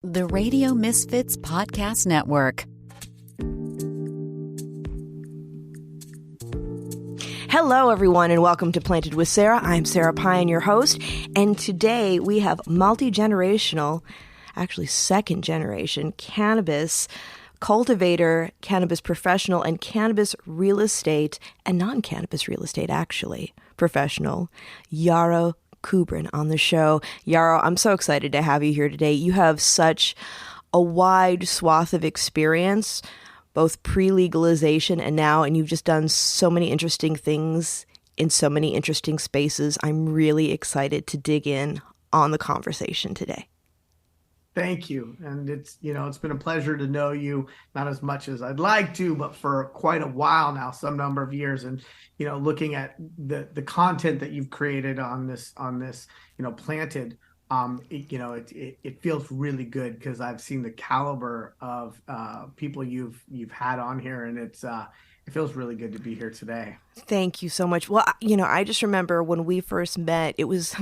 The Radio Misfits Podcast Network. Hello, everyone, and welcome to Planted with Sara. I'm Sara Pine, your host, and today we have multi-generational, actually second-generation cannabis cultivator, cannabis professional, and cannabis real estate, and non-cannabis real estate, actually, professional, Yarrow Kubrin on the show. Yarrow, I'm so excited to have you here today. You have such a wide swath of experience, both pre-legalization and now, and you've just done so many interesting things in so many interesting spaces. I'm really excited to dig in on the conversation today. Thank you. And it's been a pleasure to know you, not as much as I'd like to, but for quite a while now, some number of years. And, looking at the content that you've created on this, Planted, it feels really good because I've seen the caliber of people you've had on here, and it feels really good to be here today. Thank you so much. Well, I just remember when we first met, it was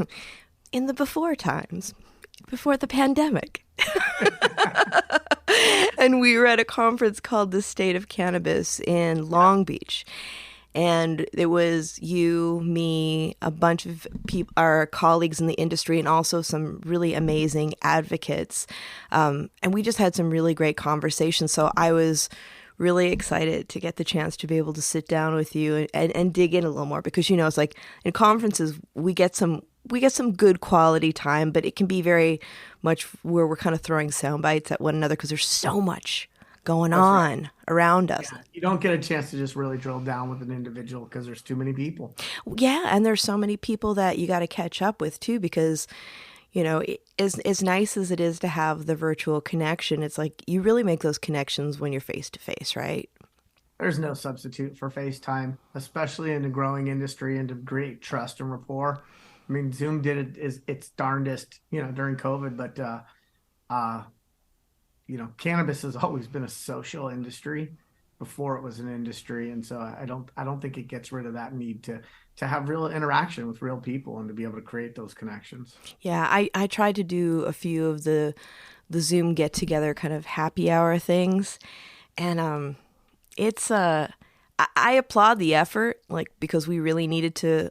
in the before times. Before the pandemic. And we were at a conference called the State of Cannabis in Long Beach. And it was you, me, a bunch of people, our colleagues in the industry, and also some really amazing advocates. And we just had some really great conversations. So I was really excited to get the chance to be able to sit down with you and dig in a little more, because, it's like in conferences, we get some good quality time, but it can be very much where we're kind of throwing sound bites at one another because there's so much going on around us. Yeah, you don't get a chance to just really drill down with an individual because there's too many people. Yeah, and there's so many people that you got to catch up with too, because as nice as it is to have the virtual connection, it's like you really make those connections when you're face to face, right? There's no substitute for FaceTime, especially in a growing industry and to create trust and rapport. I mean, Zoom did its darndest, during COVID, but cannabis has always been a social industry before it was an industry, and so I don't think it gets rid of that need to have real interaction with real people and to be able to create those connections. Yeah, I tried to do a few of the Zoom get together kind of happy hour things, and it's I applaud the effort, like, because we really needed to.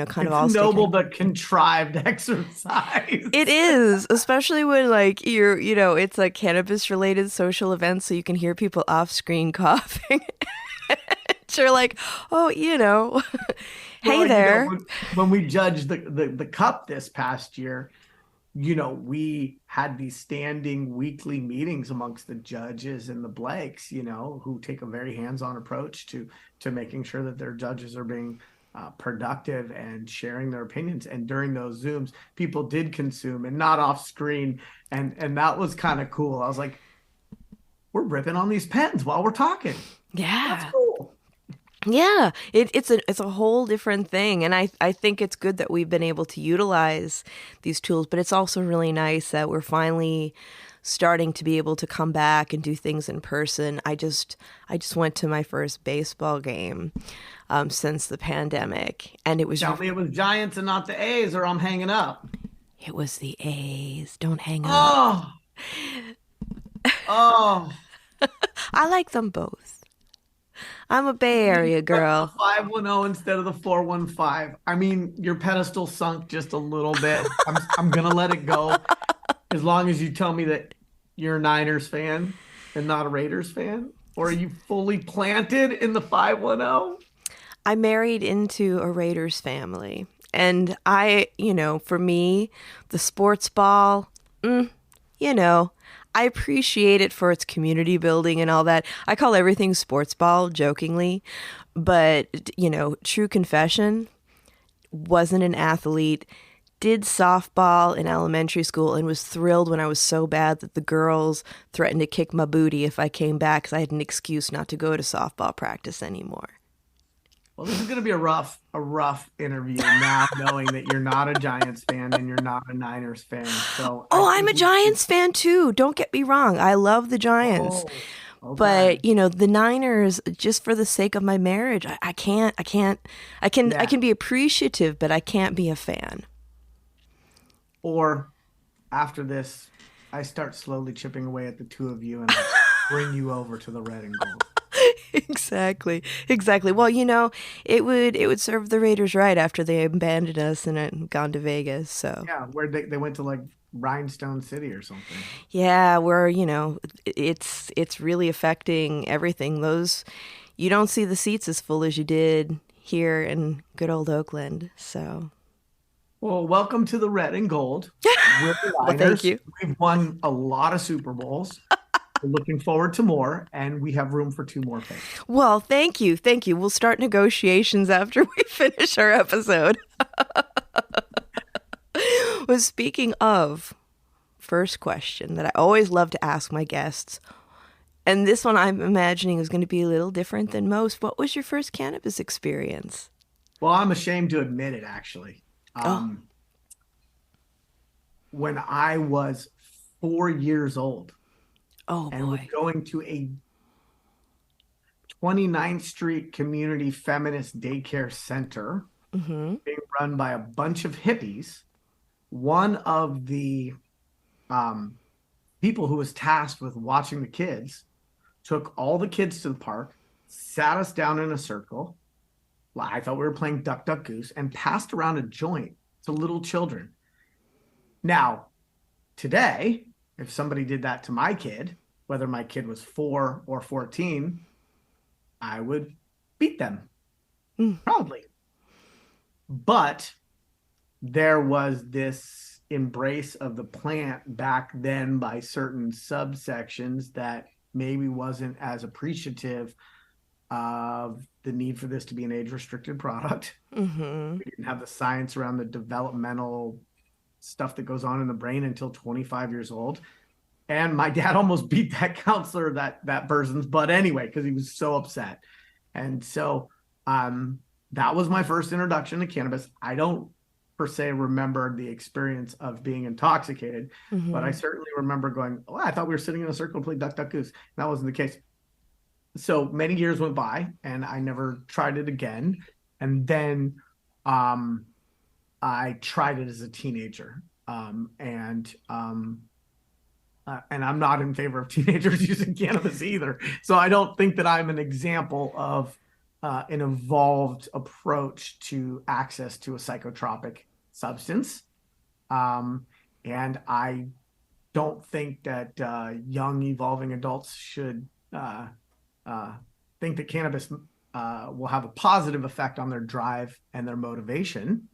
Kind of all noble but contrived exercise. It is, especially when it's a cannabis related social event, so you can hear people off screen coughing. You're like, oh, hey there. When we judged the cup this past year, we had these standing weekly meetings amongst the judges and the Blakes, who take a very hands-on approach to making sure that their judges are being productive and sharing their opinions. And during those Zooms, people did consume and not off screen. And that was kind of cool. I was like, we're ripping on these pens while we're talking. Yeah. That's cool. Yeah. It's a whole different thing. And I think it's good that we've been able to utilize these tools, but it's also really nice that we're finally starting to be able to come back and do things in person. I just went to my first baseball game since the pandemic, and it was. Tell me it was Giants and not the A's, or I'm hanging up. It was the A's. Don't hang up. Oh. I like them both. I'm a Bay Area girl. 510 instead of the 415. I mean, your pedestal sunk just a little bit. I'm gonna let it go. As long as you tell me that you're a Niners fan and not a Raiders fan, or are you fully planted in the 510? I married into a Raiders family, and for me, the sports ball, I appreciate it for its community building and all that. I call everything sports ball jokingly, but, true confession, wasn't an athlete. Did softball in elementary school and was thrilled when I was so bad that the girls threatened to kick my booty if I came back because I had an excuse not to go to softball practice anymore. Well, this is going to be a rough interview now, knowing that you're not a Giants fan and you're not a Niners fan. So, I'm a Giants fan too. Don't get me wrong. I love the Giants. Okay. But, the Niners, just for the sake of my marriage, I can be appreciative, but I can't be a fan. Or after this I start slowly chipping away at the two of you and I bring you over to the red and gold. Exactly. Well, it would serve the Raiders right after they abandoned us and had gone to Vegas. So Yeah, where they went to like Rhinestone City or something. yeah, where it's really affecting everything. Those you don't see the seats as full as you did here in good old Oakland. So Well, welcome to the red and gold. We're the well, thank Niners. you. We've won a lot of Super Bowls. We're looking forward to more, and we have room for 2 more picks. Well, thank you. Thank you. We'll start negotiations after we finish our episode. Well, speaking of, first question that I always love to ask my guests, and this one I'm imagining is going to be a little different than most. What was your first cannabis experience? Well, I'm ashamed to admit it, actually. Oh. When I was 4 years old Oh, and was boy. going to a 29th Street Community Feminist Daycare Center Mm-hmm. being run by a bunch of hippies, one of the people who was tasked with watching the kids took all the kids to the park, sat us down in a circle. I thought we were playing Duck, Duck, Goose, and passed around a joint to little children. Now, today, if somebody did that to my kid, whether my kid was 4 or 14, I would beat them proudly. But there was this embrace of the plant back then by certain subsections that maybe wasn't as appreciative of the need for this to be an age-restricted product. Mm-hmm. We didn't have the science around the developmental stuff that goes on in the brain until 25 years old. And my dad almost beat that counselor, that person's butt anyway, because he was so upset. And so that was my first introduction to cannabis. I don't per se remember the experience of being intoxicated, but I certainly remember going, oh, I thought we were sitting in a circle to play Duck, Duck, Goose. And that wasn't the case. So many years went by and I never tried it again. And then I tried it as a teenager. And I'm not in favor of teenagers using cannabis either. So I don't think that I'm an example of an evolved approach to access to a psychotropic substance. And I don't think that young evolving adults should think that cannabis will have a positive effect on their drive and their motivation.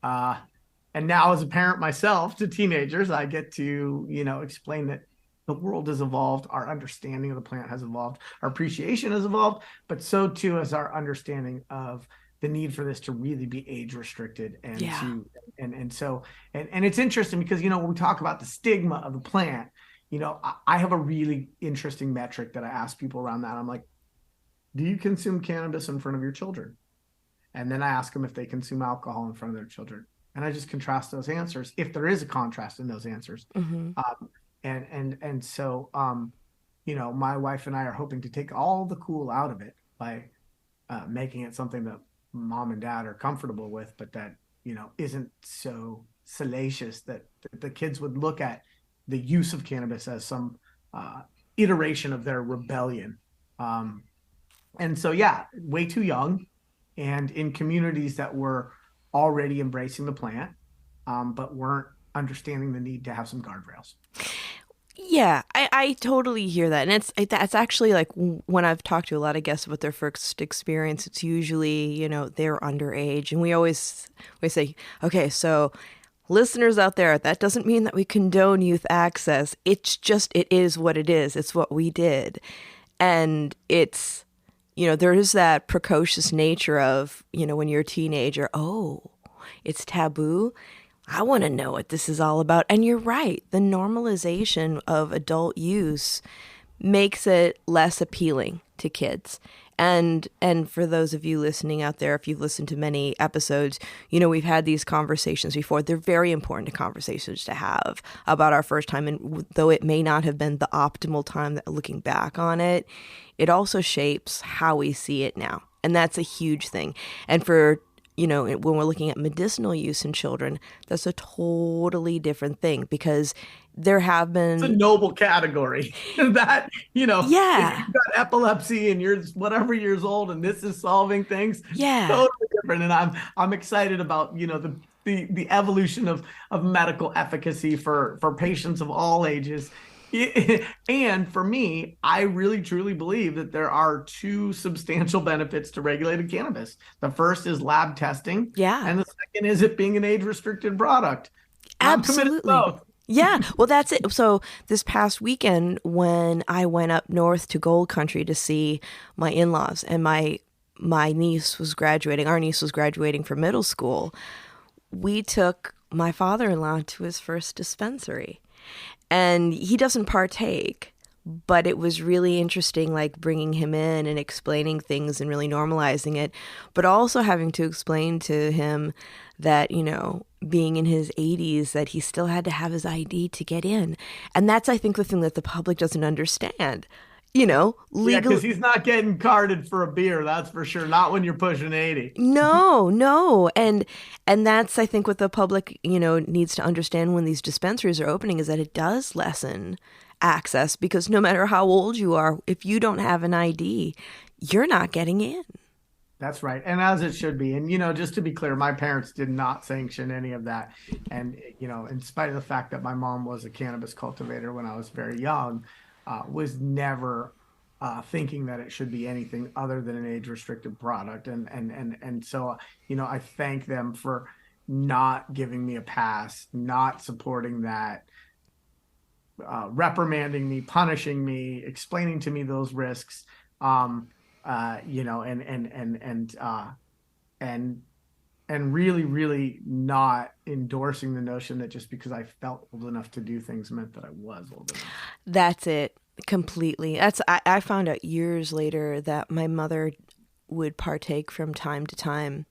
And now as a parent myself to teenagers, I get to, explain that the world has evolved. Our understanding of the plant has evolved. Our appreciation has evolved, but so too has our understanding of the need for this to really be age restricted. And so it's interesting because, when we talk about the stigma of the plant, I have a really interesting metric that I ask people around that. I'm like, do you consume cannabis in front of your children? And then I ask them if they consume alcohol in front of their children. And I just contrast those answers, if there is a contrast in those answers. So my wife and I are hoping to take all the cool out of it by making it something that mom and dad are comfortable with, but that, isn't so salacious that the kids would look at the use of cannabis as some iteration of their rebellion. And so, way too young and in communities that were already embracing the plant, but weren't understanding the need to have some guardrails. Yeah, I totally hear that. And that's actually like when I've talked to a lot of guests about their first experience, it's usually, they're underage. And we say, okay, so listeners out there, that doesn't mean that we condone youth access. It's just, it is what it is. It's what we did. And it's, there is that precocious nature of, when you're a teenager, oh, it's taboo. I want to know what this is all about. And you're right. The normalization of adult use makes it less appealing to kids. And for those of you listening out there, if you've listened to many episodes, we've had these conversations before. They're very important conversations to have about our first time. And though it may not have been the optimal time, that looking back on it, it also shapes how we see it now. And that's a huge thing. And for when we're looking at medicinal use in children, that's a totally different thing, because there have It's a been, noble category that, if yeah, you've got epilepsy and you're whatever years old and this is solving things, yeah, totally different. And I'm excited about, the evolution of medical efficacy for patients of all ages. And for me, I really truly believe that there are two substantial benefits to regulated cannabis. The first is lab testing, yeah, and the second is it being an age-restricted product. And I'm committed to absolutely. both. Yeah, well, that's it. So this past weekend, when I went up north to Gold Country to see my in-laws, and my niece was graduating, our niece was graduating from middle school, we took my father-in-law to his first dispensary. And he doesn't partake, but it was really interesting, like bringing him in and explaining things and really normalizing it, but also having to explain to him that, being in his 80s, that he still had to have his ID to get in. And that's, I think, the thing that the public doesn't understand. Yeah, Legal. because he's not getting carded for a beer, that's for sure. Not when you're pushing 80. No, no. And that's, I think, what the public, needs to understand when these dispensaries are opening, is that it does lessen access, because no matter how old you are, if you don't have an ID, you're not getting in. That's right. And as it should be. And, just to be clear, my parents did not sanction any of that. And, in spite of the fact that my mom was a cannabis cultivator when I was very young, was never thinking that it should be anything other than an age-restricted product. And so, I thank them for not giving me a pass, not supporting that, reprimanding me, punishing me, explaining to me those risks. And really, really not endorsing the notion that just because I felt old enough to do things meant that I was old enough. That's it. Completely. I found out years later that my mother would partake from time to time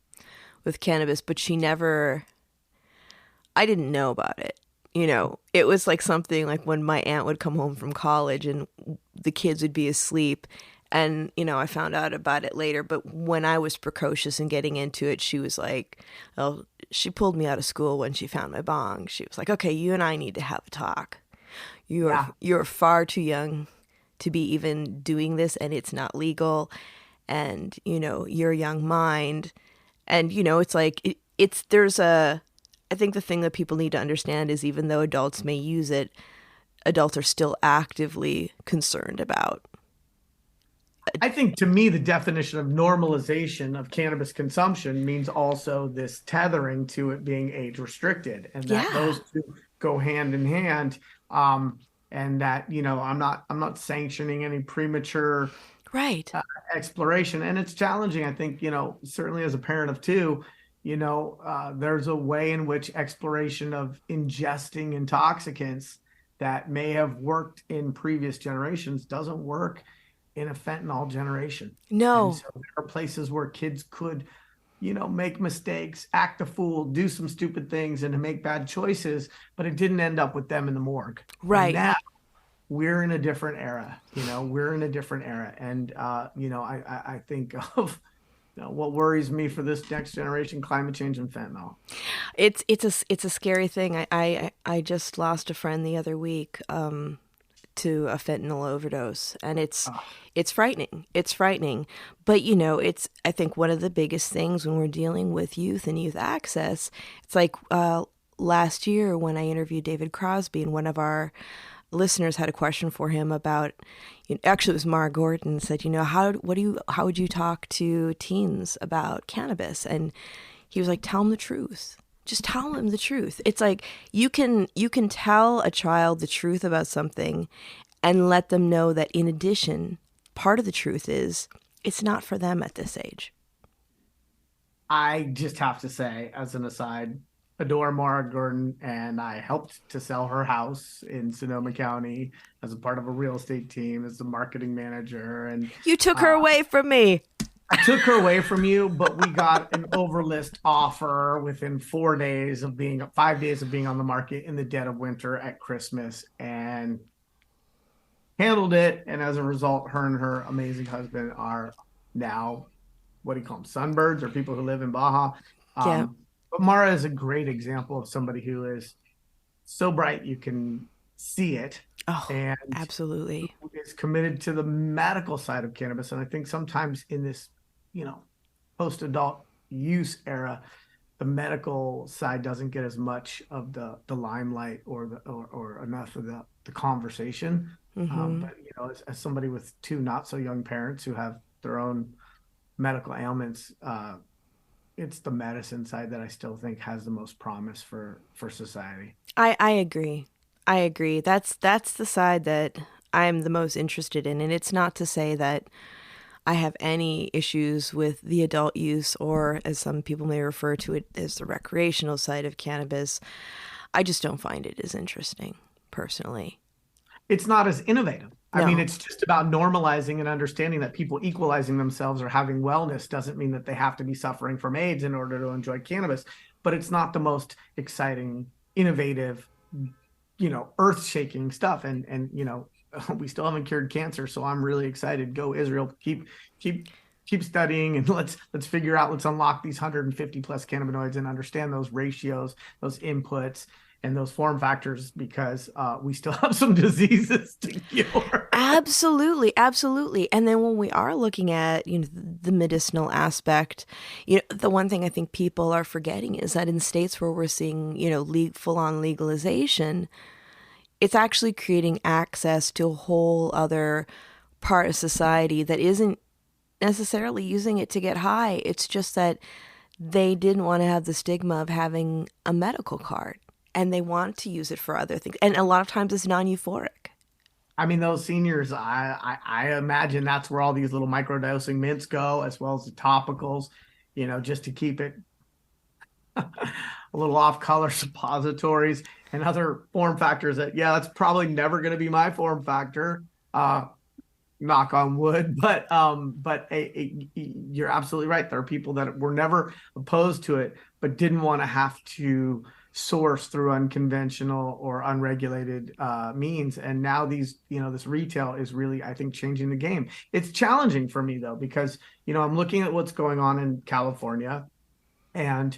with cannabis, but I didn't know about it. It was like something like when my aunt would come home from college and the kids would be asleep. And, I found out about it later. But when I was precocious and getting into it, she was like, oh, she pulled me out of school when she found my bong. She was like, okay, you and I need to have a talk. You're far too young to be even doing this, and it's not legal. And, you're a young mind. And, it's like, I think the thing that people need to understand is, even though adults may use it, adults are still actively concerned about. I think, to me, the definition of normalization of cannabis consumption means also this tethering to it being age restricted, and that those two go hand in hand. And that, I'm not sanctioning any premature Right. exploration. And it's challenging. I think, certainly as a parent of two, there's a way in which exploration of ingesting intoxicants that may have worked in previous generations doesn't work in a fentanyl generation. No. And so there are places where kids could, make mistakes, act a fool, do some stupid things, and make bad choices, but it didn't end up with them in the morgue. Right. And now we're in a different era. We're in a different era. And, I think of what worries me for this next generation: climate change and fentanyl. It's a scary thing. I just lost a friend the other week to a fentanyl overdose, and it's frightening. It's frightening. But it's, I think, one of the biggest things when we're dealing with youth and youth access. It's like last year when I interviewed David Crosby, and one of our listeners had a question for him about, actually it was Mara Gordon, said, how would you talk to teens about cannabis? And he was like, tell them the truth. Just tell them the truth. It's like you can tell a child the truth about something and let them know that, in addition, part of the truth is it's not for them at this age. I just have to say, as an aside, adore Mara Gordon, and I helped to sell her house in Sonoma County as a part of a real estate team as the marketing manager. And you took her away from me. I took her away from you, but we got an overlist offer within 5 days of being on the market in the dead of winter at Christmas, and handled it. And as a result, her and her amazing husband are now what do you call them, sunbirds or people who live in Baja. Yeah. But Mara is a great example of somebody who is so bright you can see it, Oh, and absolutely. is committed to the medical side of cannabis. And I think sometimes in this, post-adult use era, the medical side doesn't get as much of the limelight or enough of the conversation. Mm-hmm. But as somebody with two not so young parents who have their own medical ailments, it's the medicine side that I still think has the most promise for society. I agree. I agree. That's the side that I'm the most interested in. And it's not to say that I have any issues with the adult use, or as some people may refer to it as the recreational side of cannabis. I just don't find it as interesting, personally. It's not as innovative. I mean, No. it's just about normalizing and understanding that people equalizing themselves or having wellness doesn't mean that they have to be suffering from AIDS in order to enjoy cannabis. But it's not the most exciting, innovative, earth-shaking stuff. And we still haven't cured cancer, so I'm really excited. Go Israel. Keep studying, and let's figure out, let's unlock these 150 plus cannabinoids and understand those ratios, those inputs, and those form factors, because we still have some diseases to cure. Absolutely, absolutely. And then when we are looking at, the medicinal aspect, the one thing I think people are forgetting is that in states where we're seeing, full-on legalization, it's actually creating access to a whole other part of society that isn't necessarily using it to get high. It's just that they didn't want to have the stigma of having a medical card, and they want to use it for other things. And a lot of times it's non-euphoric. I mean, those seniors, I imagine that's where all these little microdosing mints go, as well as the topicals, just to keep it a little off color, suppositories and other form factors that, yeah, that's probably never going to be my form factor. Knock on wood, but you're absolutely right. There are people that were never opposed to it, but didn't want to have to source through unconventional or unregulated means. And now this retail is really, I think, changing the game. It's challenging for me though, because I'm looking at what's going on in California, and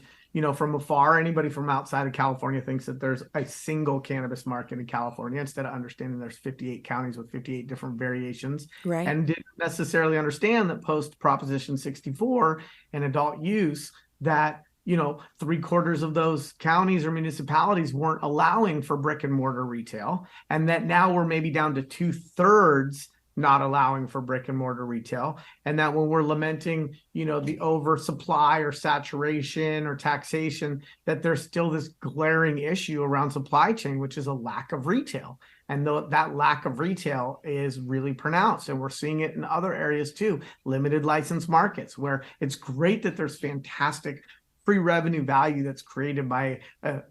from afar, anybody from outside of California thinks that there's a single cannabis market in California, instead of understanding there's 58 counties with 58 different variations, Right. and didn't necessarily understand that post Proposition 64 and adult use, that 3/4 of those counties or municipalities weren't allowing for brick and mortar retail, and that now we're maybe down to 2/3 not allowing for brick and mortar retail. And that when we're lamenting, the oversupply or saturation or taxation, that there's still this glaring issue around supply chain, which is a lack of retail. And that lack of retail is really pronounced. And we're seeing it in other areas too, limited license markets, where it's great that there's fantastic free revenue value that's created by,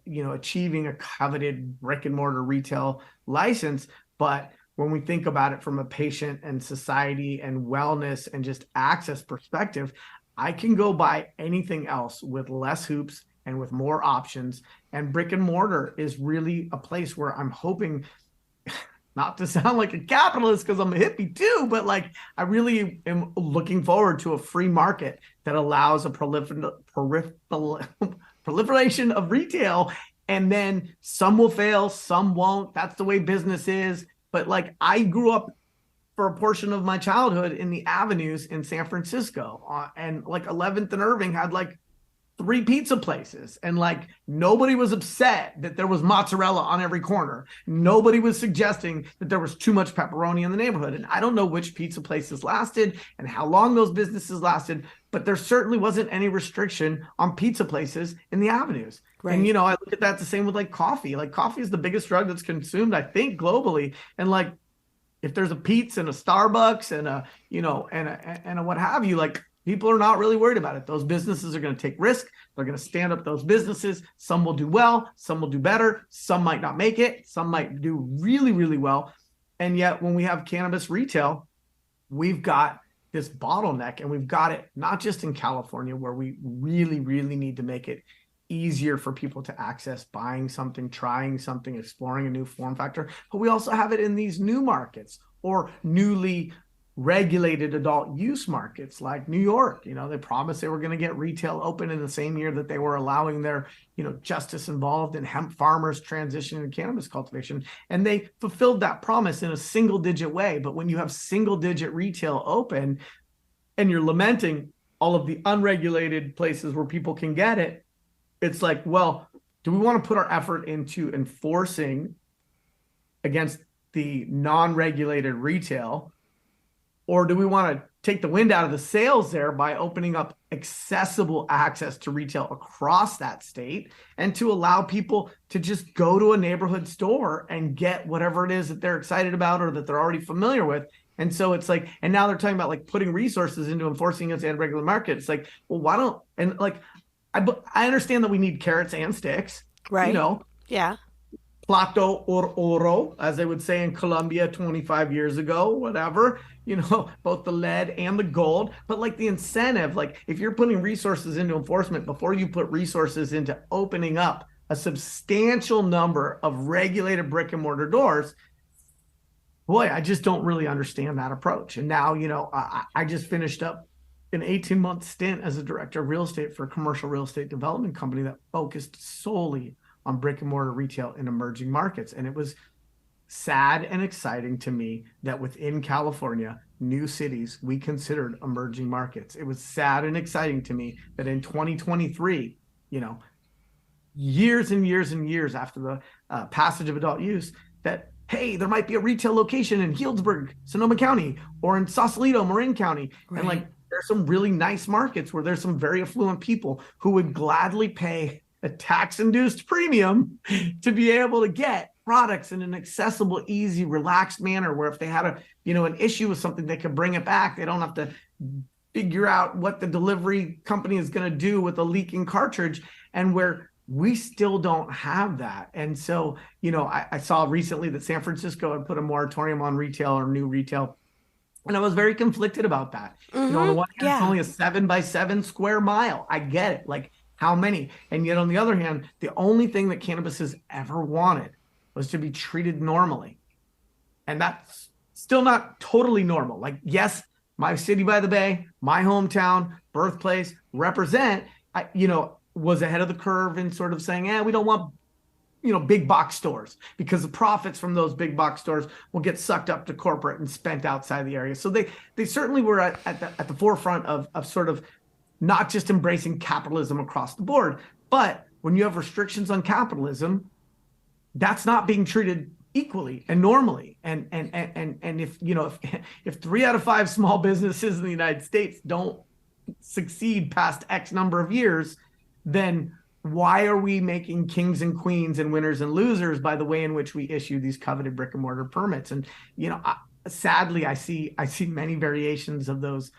achieving a coveted brick and mortar retail license. But when we think about it from a patient and society and wellness and just access perspective, I can go buy anything else with less hoops and with more options. And brick and mortar is really a place where I'm hoping, not to sound like a capitalist because I'm a hippie too, but like I really am looking forward to a free market that allows a proliferation of retail. And then some will fail, some won't. That's the way business is. But like I grew up for a portion of my childhood in the avenues in San Francisco, and like 11th and Irving had like 3 pizza places, and like nobody was upset that there was mozzarella on every corner. Nobody was suggesting that there was too much pepperoni in the neighborhood. And I don't know which pizza places lasted and how long those businesses lasted, but there certainly wasn't any restriction on pizza places in the avenues. Right. And I look at that the same with like coffee. Like coffee is the biggest drug that's consumed, I think, globally. And like if there's a Pete's and a Starbucks and a what have you, like people are not really worried about it. Those businesses are going to take risk. They're going to stand up those businesses. Some will do well, some will do better, some might not make it, some might do really, really well. And yet when we have cannabis retail, we've got this bottleneck, and we've got it not just in California, where we really, really need to make it easier for people to access buying something, trying something, exploring a new form factor, but we also have it in these new markets or newly regulated adult use markets like New York. They promised they were going to get retail open in the same year that they were allowing their, justice involved in hemp farmers transitioning to cannabis cultivation. And they fulfilled that promise in a single digit way. But when you have single digit retail open and you're lamenting all of the unregulated places where people can get it, it's like, well, do we want to put our effort into enforcing against the non-regulated retail? Or do we want to take the wind out of the sails there by opening up accessible access to retail across that state and to allow people to just go to a neighborhood store and get whatever it is that they're excited about or that they're already familiar with? And so it's like, and now they're talking about like putting resources into enforcing against the unregulated market. It's like, well, why don't, and like, I understand that we need carrots and sticks, right? Yeah. Plato or oro, as they would say in Colombia 25 years ago, whatever, both the lead and the gold. But like the incentive, like if you're putting resources into enforcement before you put resources into opening up a substantial number of regulated brick and mortar doors, boy, I just don't really understand that approach. And now, I just finished up an 18-month stint as a director of real estate for a commercial real estate development company that focused solely on brick and mortar retail in emerging markets. And it was sad and exciting to me that within California, new cities we considered emerging markets. It was sad and exciting to me that in 2023, years and years and years after the passage of adult use, that, hey, there might be a retail location in Healdsburg, Sonoma County, or in Sausalito, Marin County. Right. And like, there's some really nice markets where there's some very affluent people who would gladly pay a tax-induced premium to be able to get products in an accessible, easy, relaxed manner, where if they had an issue with something, they could bring it back. They don't have to figure out what the delivery company is going to do with a leaking cartridge, and where we still don't have that. And so, I saw recently that San Francisco had put a moratorium on retail or new retail. And I was very conflicted about that. Mm-hmm. On the one hand, It's only a 7x7 square mile. I get it. Like, how many? And yet on the other hand, the only thing that cannabis has ever wanted was to be treated normally. And that's still not totally normal. Like, yes, my city by the bay, my hometown, birthplace, represent, was ahead of the curve in sort of saying, we don't want, big box stores, because the profits from those big box stores will get sucked up to corporate and spent outside the area. So they certainly were at the forefront of sort of not just embracing capitalism across the board, but when you have restrictions on capitalism, that's not being treated equally and normally. And if 3 out of 5 small businesses in the United States don't succeed past X number of years, then why are we making kings and queens and winners and losers by the way in which we issue these coveted brick and mortar permits? And sadly, I see many variations of those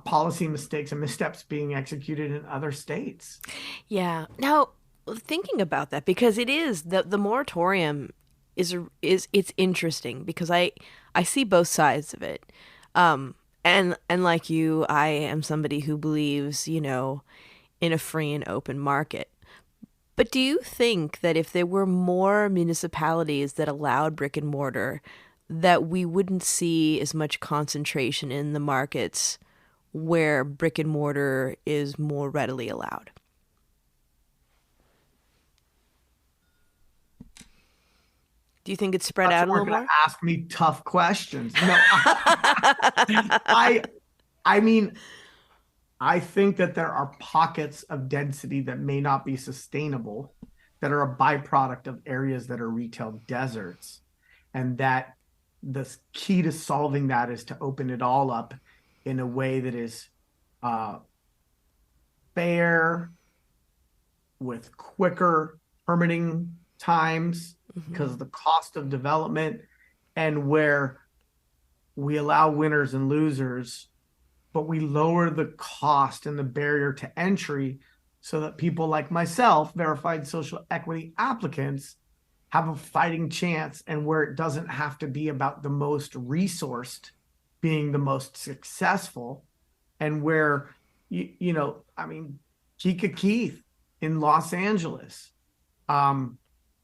policy mistakes and missteps being executed in other states. Yeah. Now, thinking about that, because it is the moratorium is it's interesting, because I see both sides of it. And like you, I am somebody who believes, in a free and open market. But do you think that if there were more municipalities that allowed brick and mortar, that we wouldn't see as much concentration in the markets where brick and mortar is more readily allowed? Do you think it's spread out a little more? Ask me tough questions. No, I think that there are pockets of density that may not be sustainable, that are a byproduct of areas that are retail deserts, and that the key to solving that is to open it all up in a way that is fair, with quicker permitting times because of the cost of development, and where we allow winners and losers, but we lower the cost and the barrier to entry so that people like myself, verified social equity applicants, have a fighting chance, and where it doesn't have to be about the most resourced being the most successful, and where, Kika Keith in Los Angeles,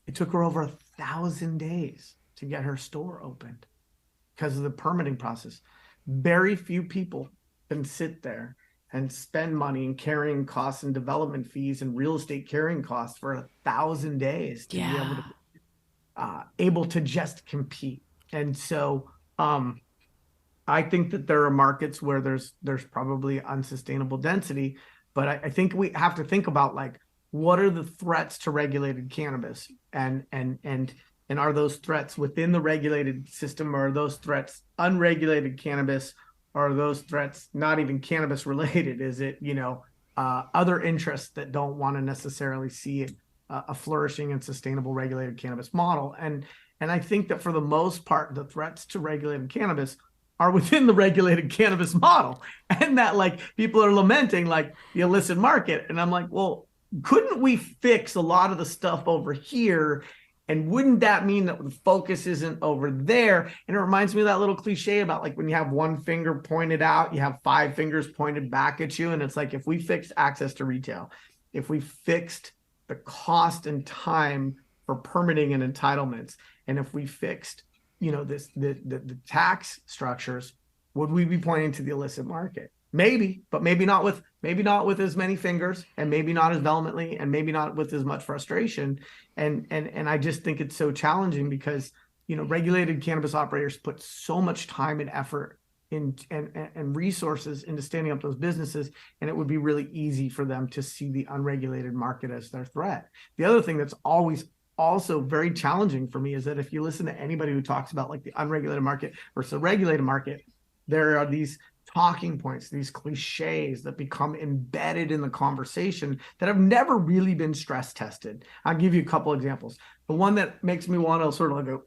it took her over 1,000 days to get her store opened because of the permitting process. very few people can sit there and spend money and carrying costs and development fees and real estate carrying costs for 1,000 days to be able to just compete. And so I think that there are markets where there's probably unsustainable density, but I think we have to think about, like, what are the threats to regulated cannabis, and are those threats within the regulated system, or are those threats unregulated cannabis, or are those threats not even cannabis related? Is it, other interests that don't want to necessarily see a flourishing and sustainable regulated cannabis model? And I think that for the most part, the threats to regulated cannabis are within the regulated cannabis model, and that, like, people are lamenting, like, the illicit market. And I'm like, well, couldn't we fix a lot of the stuff over here? And wouldn't that mean that the focus isn't over there? And it reminds me of that little cliche about, like, when you have one finger pointed out, you have five fingers pointed back at you. And it's like, if we fixed access to retail, if we fixed the cost and time for permitting and entitlements, and if we fixed, the tax structures, would we be pointing to the illicit market? Maybe, but maybe not with as many fingers, and maybe not as vehemently, and maybe not with as much frustration. And I just think it's so challenging because, regulated cannabis operators put so much time and effort in and resources into standing up those businesses, and it would be really easy for them to see the unregulated market as their threat. The other thing that's always also very challenging for me is that if you listen to anybody who talks about, like, the unregulated market versus the regulated market, there are these talking points, these cliches that become embedded in the conversation that have never really been stress tested. I'll give you a couple examples. The one that makes me want to sort of go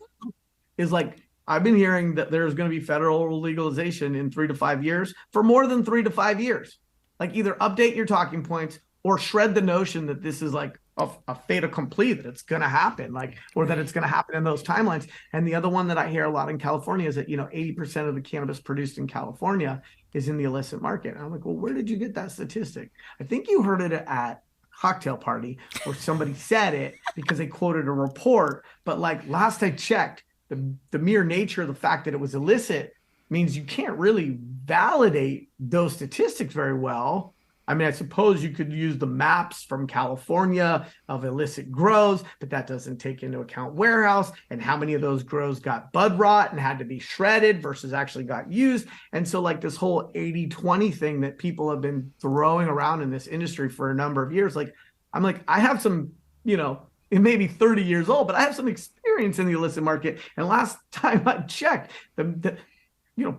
is, like, I've been hearing that there's going to be federal legalization in 3 to 5 years for more than 3 to 5 years. Like, either update your talking points or shred the notion that this is like a fait accompli, that it's going to happen, like, or that it's going to happen in those timelines. And the other one that I hear a lot in California is that, 80% of the cannabis produced in California is in the illicit market. And I'm like, well, where did you get that statistic? I think you heard it at a cocktail party where somebody said it because they quoted a report. But, like, last I checked, the mere nature of the fact that it was illicit means you can't really validate those statistics very well. I mean, I suppose you could use the maps from California of illicit grows, but that doesn't take into account warehouse and how many of those grows got bud rot and had to be shredded versus actually got used. And so, like, this whole 80-20 thing that people have been throwing around in this industry for a number of years, like, I'm like, I have some, it may be 30 years old, but I have some experience in the illicit market. And last time I checked, the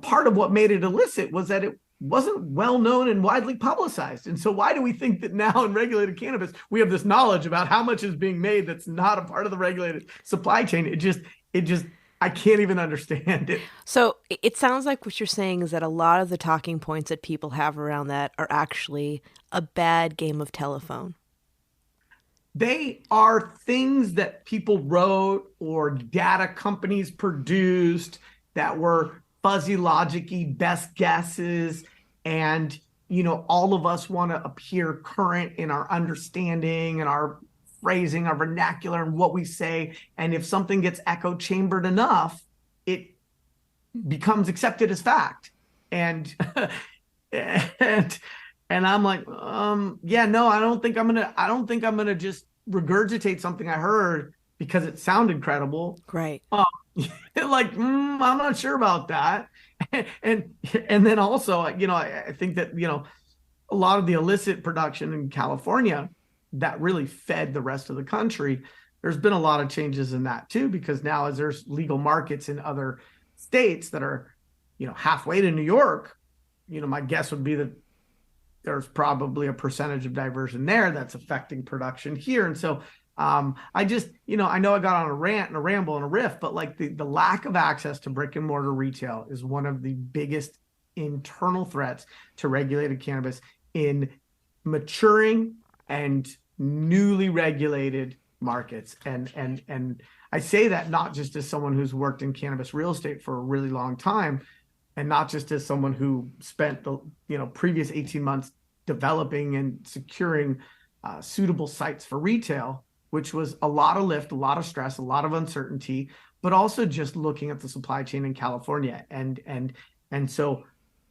part of what made it illicit was that it wasn't well known and widely publicized. And so why do we think that now in regulated cannabis, we have this knowledge about how much is being made that's not a part of the regulated supply chain? It just, I can't even understand it. So it sounds like what you're saying is that a lot of the talking points that people have around that are actually a bad game of telephone. They are things that people wrote or data companies produced that were fuzzy logic-y best guesses, and all of us want to appear current in our understanding and our phrasing, our vernacular, and what we say. And if something gets echo chambered enough, it becomes accepted as fact. And I'm like, no, I don't think I'm gonna just regurgitate something I heard because it sounded credible. Right. Like, I'm not sure about that. And then also, I think that, a lot of the illicit production in California that really fed the rest of the country, there's been a lot of changes in that too, because now as there's legal markets in other states that are, halfway to New York, my guess would be that there's probably a percentage of diversion there that's affecting production here. And so I just, I know I got on a rant and a ramble and a riff, but, like, the lack of access to brick and mortar retail is one of the biggest internal threats to regulated cannabis in maturing and newly regulated markets. And I say that not just as someone who's worked in cannabis real estate for a really long time, and not just as someone who spent the previous 18 months developing and securing suitable sites for retail, which was a lot of lift, a lot of stress, a lot of uncertainty, but also just looking at the supply chain in California and And so,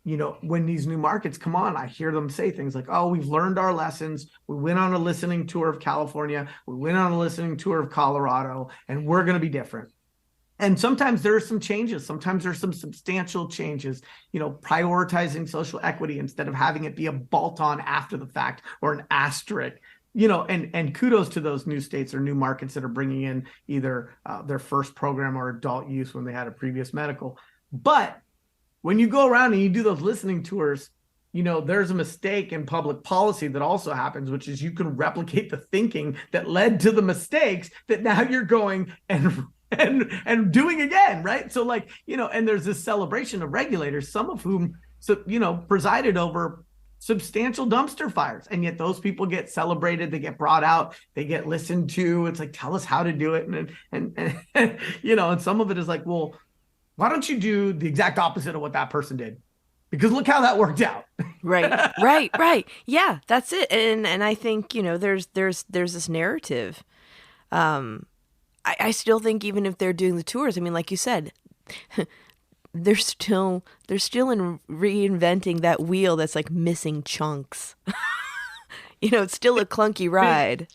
when these new markets come on, I hear them say things like, oh, we've learned our lessons. We went on a listening tour of California. We went on a listening tour of Colorado, and we're going to be different. And sometimes there are some changes. Sometimes there's some substantial changes, prioritizing social equity instead of having it be a bolt on after the fact or an asterisk, and kudos to those new states or new markets that are bringing in either their first program or adult use when they had a previous medical. But when you go around and you do those listening tours, there's a mistake in public policy that also happens, which is you can replicate the thinking that led to the mistakes that now you're going and doing again, right? So and there's this celebration of regulators, some of whom, presided over substantial dumpster fires. And yet those people get celebrated, they get brought out, they get listened to. It's like, tell us how to do it. And some of it is like, well, why don't you do the exact opposite of what that person did? Because look how that worked out. Right. Yeah, that's it. And I think, there's this narrative. I still think even if they're doing the tours, I mean, like you said, they're still in reinventing that wheel that's like missing chunks. It's still a clunky ride.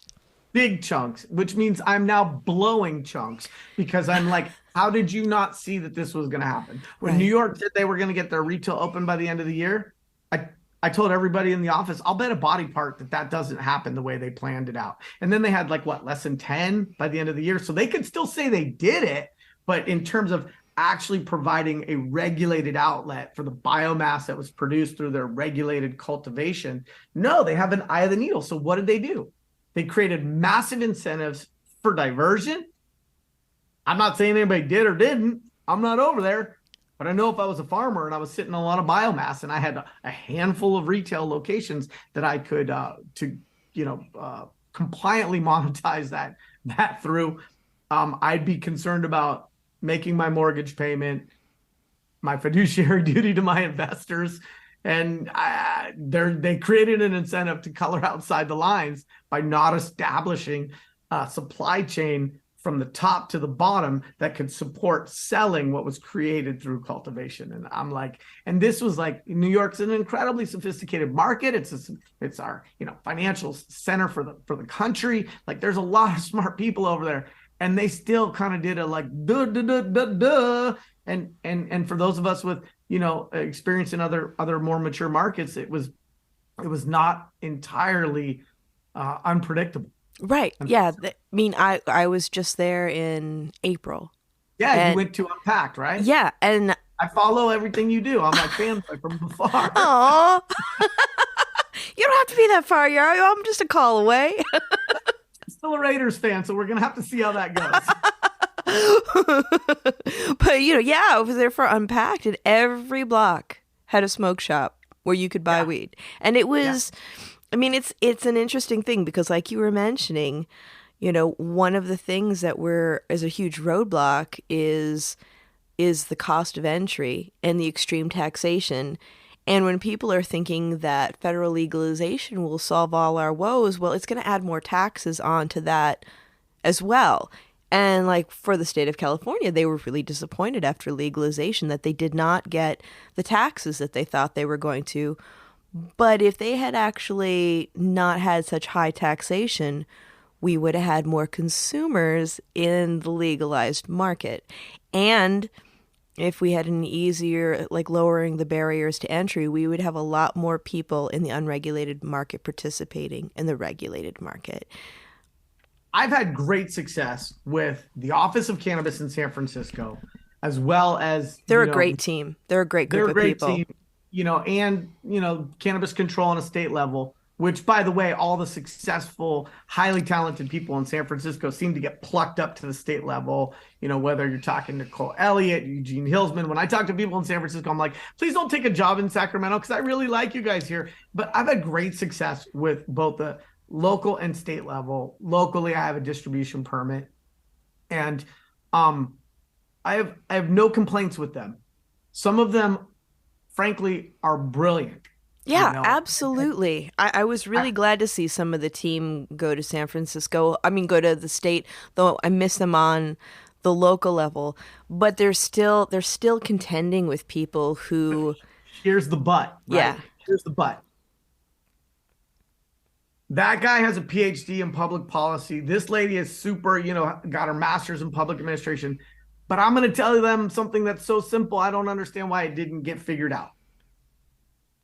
Big chunks, which means I'm now blowing chunks because I'm like, how did you not see that this was going to happen? When New York said they were going to get their retail open by the end of the year, I told everybody in the office, I'll bet a body part that doesn't happen the way they planned it out. And then they had less than 10 by the end of the year. So they could still say they did it. But in terms of actually providing a regulated outlet for the biomass that was produced through their regulated cultivation, no, they have an eye of the needle. So what did they do? They created massive incentives for diversion. I'm not saying anybody did or didn't. I'm not over there. But I know if I was a farmer and I was sitting on a lot of biomass and I had a handful of retail locations that I could compliantly monetize that through, I'd be concerned about making my mortgage payment, my fiduciary duty to my investors. And they created an incentive to color outside the lines by not establishing a supply chain from the top to the bottom that could support selling what was created through cultivation. And I'm like, and this was like, New York's an incredibly sophisticated market. It's our, financial center for the country. Like there's a lot of smart people over there, and they still kind of did a like, duh, duh, duh, duh, duh. And for those of us with, experience in other more mature markets, it was not entirely unpredictable. Right. Yeah. I mean, I was just there in April. Yeah, you went to Unpacked, right? Yeah, and I follow everything you do. I'm like fanboy from afar. Aw. You don't have to be that far, Yarrow. I'm just a call away. Still a Raiders fan, so we're gonna have to see how that goes. But I was there for Unpacked, and every block had a smoke shop where you could buy weed, and it was. Yeah. I mean, it's an interesting thing because, like you were mentioning, one of the things that is a huge roadblock is the cost of entry and the extreme taxation. And when people are thinking that federal legalization will solve all our woes, well, it's going to add more taxes onto that as well. And like for the state of California, they were really disappointed after legalization that they did not get the taxes that they thought they were going to. But if they had actually not had such high taxation, we would have had more consumers in the legalized market. And if we had an easier, lowering the barriers to entry, we would have a lot more people in the unregulated market participating in the regulated market. I've had great success with the Office of Cannabis in San Francisco, as well as... They're a great team. They're a great group of people. Team. Cannabis control on a state level, which, by the way, all the successful, highly talented people in San Francisco seem to get plucked up to the state level, whether you're talking to Cole Elliott, Eugene Hillsman. When I talk to people in San Francisco, I'm like, please don't take a job in Sacramento because I really like you guys here. But I've had great success with both the local and state level. Locally, I have a distribution permit, and I have no complaints with them. Some of them, frankly, are brilliant. Yeah, absolutely. I was really glad to see some of the team go to San Francisco. I mean, go to the state, though I miss them on the local level, but they're still contending with people who, Here's the but, right? yeah, Here's the but. That guy has a PhD in public policy. This lady is super, got her master's in public administration. But I'm going to tell them something that's so simple, I don't understand why it didn't get figured out.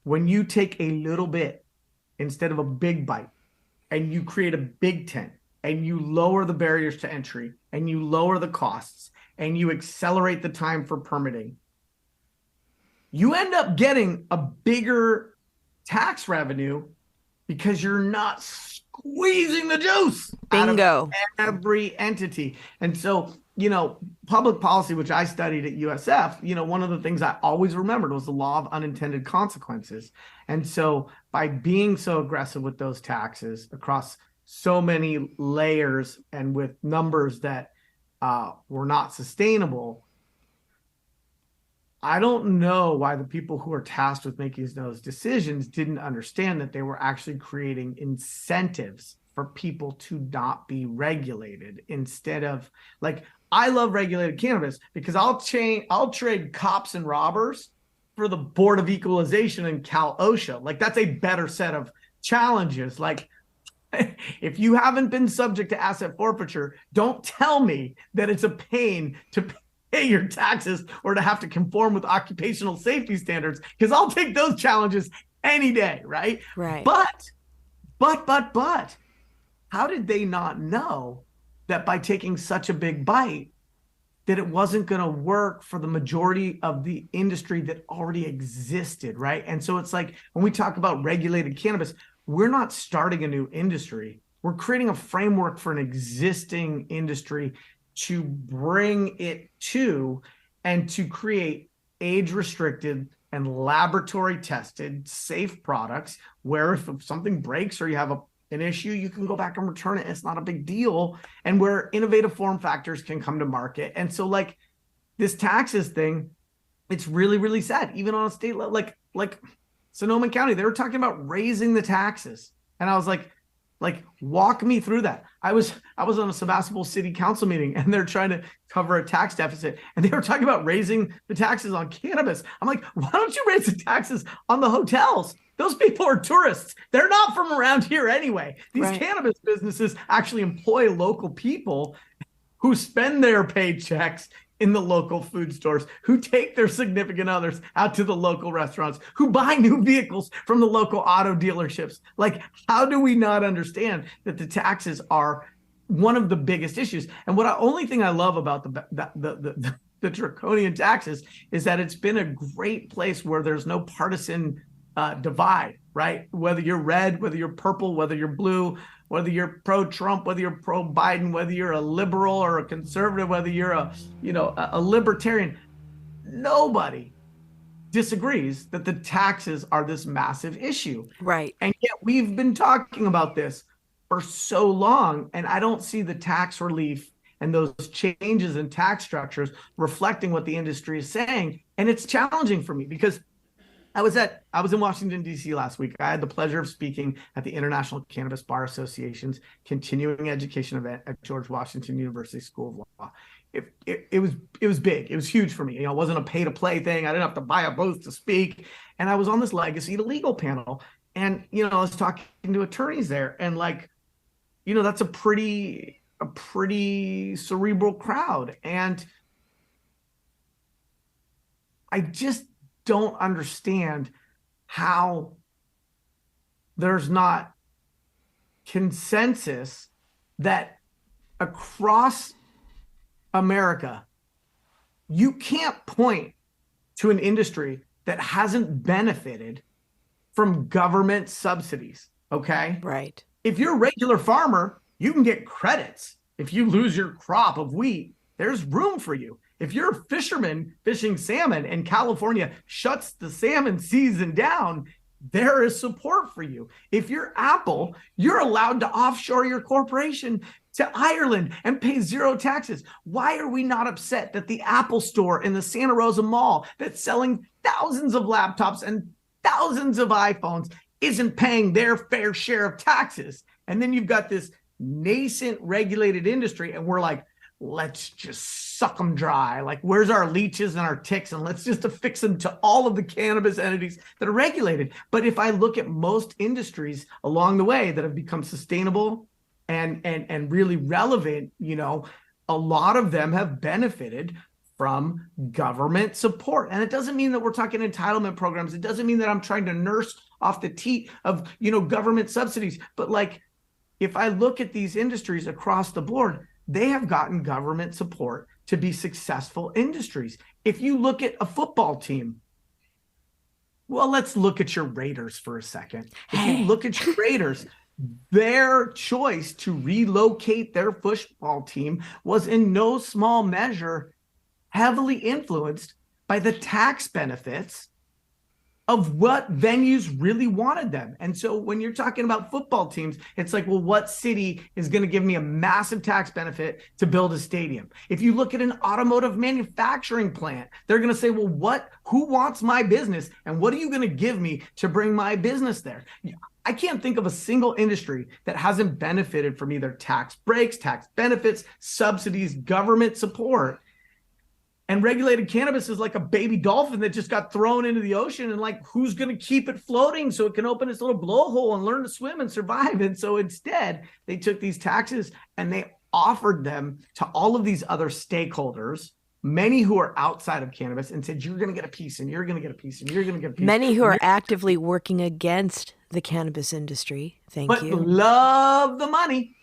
When you take a little bit instead of a big bite, and you create a big tent, and you lower the barriers to entry, and you lower the costs, and you accelerate the time for permitting, you end up getting a bigger tax revenue because you're not squeezing the juice bingo out of every entity. And so, public policy, which I studied at USF, one of the things I always remembered was the law of unintended consequences. And so by being so aggressive with those taxes across so many layers and with numbers that were not sustainable, I don't know why the people who are tasked with making those decisions didn't understand that they were actually creating incentives for people to not be regulated instead of, like, I love regulated cannabis because I'll trade cops and robbers for the Board of Equalization and Cal OSHA. Like, that's a better set of challenges. Like, if you haven't been subject to asset forfeiture, don't tell me that it's a pain to pay your taxes or to have to conform with occupational safety standards, because I'll take those challenges any day, right? Right. But, how did they not know that by taking such a big bite, that it wasn't going to work for the majority of the industry that already existed, right? And so it's like, when we talk about regulated cannabis, we're not starting a new industry. We're creating a framework for an existing industry to bring it to, and to create age-restricted and laboratory-tested safe products where if something breaks or you have an issue, you can go back and return it. It's not a big deal. And where innovative form factors can come to market. And so, like, this taxes thing, it's really, really sad. Even on a state level, like Sonoma County, they were talking about raising the taxes. And I was like, walk me through that. I was on a Sebastopol City Council meeting, and they're trying to cover a tax deficit, and they were talking about raising the taxes on cannabis. I'm like, why don't you raise the taxes on the hotels? Those people are tourists. They're not from around here anyway. These Right. cannabis businesses actually employ local people who spend their paychecks in the local food stores, who take their significant others out to the local restaurants, who buy new vehicles from the local auto dealerships. Like, how do we not understand that the taxes are one of the biggest issues? And only thing I love about the draconian taxes is that it's been a great place where there's no partisan divide, right? Whether you're red, whether you're purple, whether you're blue, whether you're pro-Trump, whether you're pro-Biden, whether you're a liberal or a conservative, whether you're a libertarian, nobody disagrees that the taxes are this massive issue. Right. And yet we've been talking about this for so long, and I don't see the tax relief and those changes in tax structures reflecting what the industry is saying. And it's challenging for me because I was in Washington, D.C. last week. I had the pleasure of speaking at the International Cannabis Bar Association's continuing education event at George Washington University School of Law. It was big. It was huge for me. It wasn't a pay-to-play thing. I didn't have to buy a booth to speak. And I was on this legacy to legal panel. And, I was talking to attorneys there. And, that's a pretty cerebral crowd. And I just don't understand how there's not consensus that across America, you can't point to an industry that hasn't benefited from government subsidies, okay? Right. If you're a regular farmer, you can get credits. If you lose your crop of wheat, there's room for you. If you're a fisherman fishing salmon and California shuts the salmon season down, there is support for you. If you're Apple, you're allowed to offshore your corporation to Ireland and pay zero taxes. Why are we not upset that the Apple store in the Santa Rosa Mall that's selling thousands of laptops and thousands of iPhones isn't paying their fair share of taxes? And then you've got this nascent regulated industry, and we're like, let's just suck them dry. Like, where's our leeches and our ticks? And let's just affix them to all of the cannabis entities that are regulated. But if I look at most industries along the way that have become sustainable and really relevant, a lot of them have benefited from government support. And it doesn't mean that we're talking entitlement programs. It doesn't mean that I'm trying to nurse off the teat of, government subsidies. But like, if I look at these industries across the board, they have gotten government support to be successful industries. If you look at a football team, well, let's look at your Raiders for a second. If you look at your Raiders, their choice to relocate their football team was in no small measure heavily influenced by the tax benefits of what venues really wanted them. And so when you're talking about football teams, it's like, well, what city is going to give me a massive tax benefit to build a stadium? If you look at an automotive manufacturing plant, they're going to say, well, who wants my business? And what are you going to give me to bring my business there? I can't think of a single industry that hasn't benefited from either tax breaks, tax benefits, subsidies, government support. And regulated cannabis is like a baby dolphin that just got thrown into the ocean, and like, who's going to keep it floating so it can open its little blowhole and learn to swim and survive? And so instead, they took these taxes and they offered them to all of these other stakeholders, many who are outside of cannabis, and said, you're going to get a piece and you're going to get a piece and you're going to get a piece. Many who are actively working against the cannabis industry. But love the money.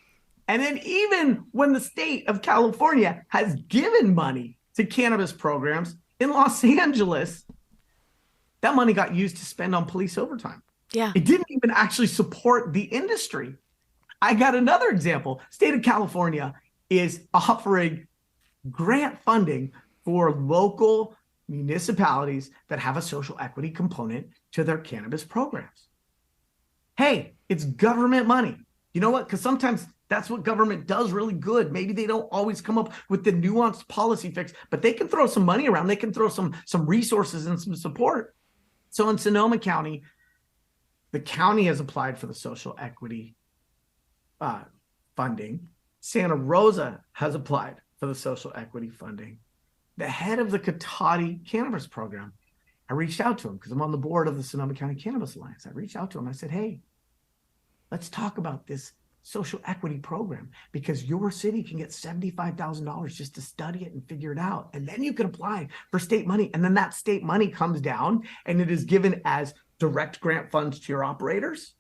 And then even when the state of California has given money to cannabis programs in Los Angeles, that money got used to spend on police overtime. Yeah. It didn't even actually support the industry. I got another example. State of California is offering grant funding for local municipalities that have a social equity component to their cannabis programs. Hey, it's government money. You know what? Because sometimes that's what government does really good. Maybe they don't always come up with the nuanced policy fix, but they can throw some money around. They can throw some resources and some support. So in Sonoma County, the county has applied for the social equity funding. Santa Rosa has applied for the social equity funding. The head of the Cotati cannabis program, I reached out to him because I'm on the board of the Sonoma County Cannabis Alliance. I reached out to him. I said, hey, let's talk about this social equity program, because your city can get $75,000 just to study it and figure it out. And then you can apply for state money. And then that state money comes down and it is given as direct grant funds to your operators.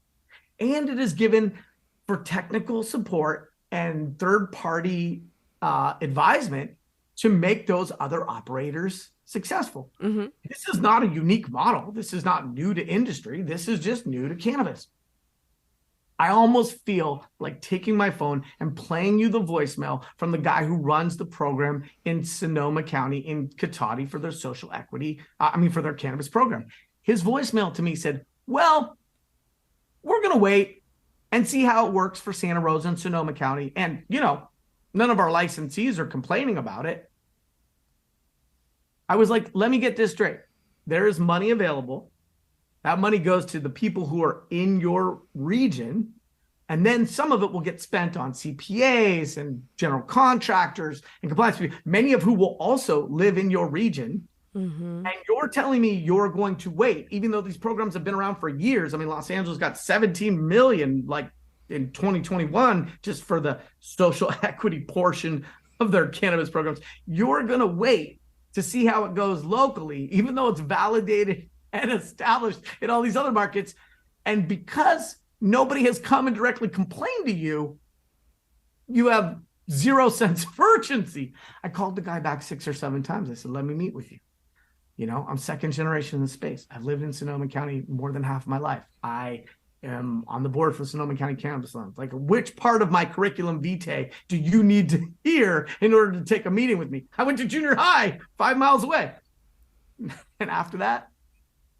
And it is given for technical support and third-party advisement to make those other operators successful. Mm-hmm. This is not a unique model. This is not new to industry. This is just new to cannabis. I almost feel like taking my phone and playing you the voicemail from the guy who runs the program in Sonoma County in Cotati for their social equity, for their cannabis program. His voicemail to me said, well, we're going to wait and see how it works for Santa Rosa and Sonoma County. And, none of our licensees are complaining about it. I was like, let me get this straight. There is money available. That money goes to the people who are in your region. And then some of it will get spent on CPAs and general contractors and compliance people, many of who will also live in your region. Mm-hmm. And you're telling me you're going to wait, even though these programs have been around for years. I mean, Los Angeles got 17 million in 2021 just for the social equity portion of their cannabis programs. You're going to wait to see how it goes locally, even though it's validated and established in all these other markets. And because nobody has come and directly complained to you, you have zero sense of urgency. I called the guy back 6 or 7 times. I said, let me meet with you. I'm second generation in the space. I've lived in Sonoma County more than half of my life. I am on the board for Sonoma County Cannabis Alliance. Like, which part of my curriculum vitae do you need to hear in order to take a meeting with me? I went to junior high 5 miles away. And after that,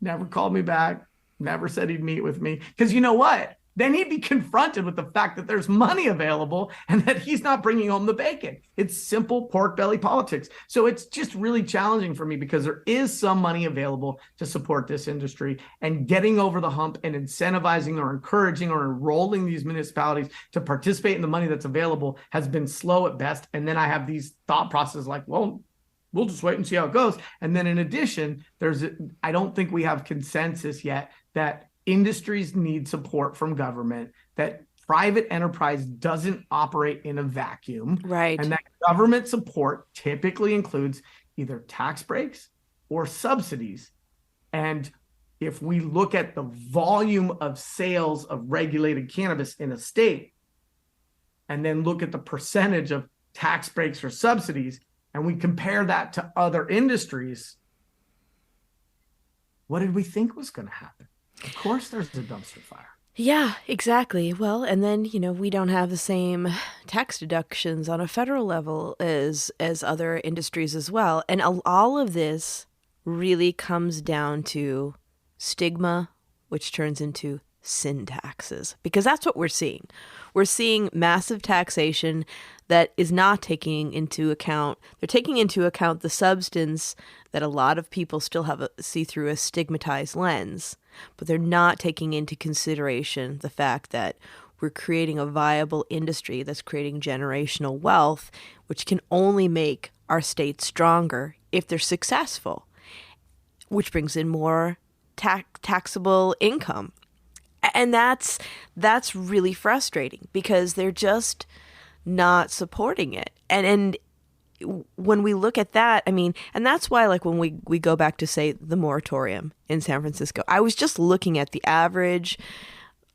never called me back, never said he'd meet with me. Because you know what? then he'd be confronted with the fact that there's money available and that he's not bringing home the bacon. It's simple pork belly politics. So it's just really challenging for me because there is some money available to support this industry, and getting over the hump and incentivizing or encouraging or enrolling these municipalities to participate in the money that's available has been slow at best. And then I have these thought processes like, well, we'll just wait and see how it goes. And then in addition, I don't think we have consensus yet that industries need support from government, that private enterprise doesn't operate in a vacuum, right? And that government support typically includes either tax breaks or subsidies. And if we look at the volume of sales of regulated cannabis in a state, and then look at the percentage of tax breaks or subsidies, and we compare that to other industries, what did we think was going to happen? Of course, there's a dumpster fire. Yeah, exactly. Well, and then, we don't have the same tax deductions on a federal level as other industries as well. And all of this really comes down to stigma, which turns into sin taxes, because that's what we're seeing. We're seeing massive taxation that is not taking into account, they're taking into account the substance that a lot of people still see through a stigmatized lens, but they're not taking into consideration the fact that we're creating a viable industry that's creating generational wealth, which can only make our state stronger if they're successful, which brings in more taxable income. And that's really frustrating because they're just not supporting it. And when we look at that, and that's why, like, when we go back to, say, the moratorium in San Francisco, I was just looking at the average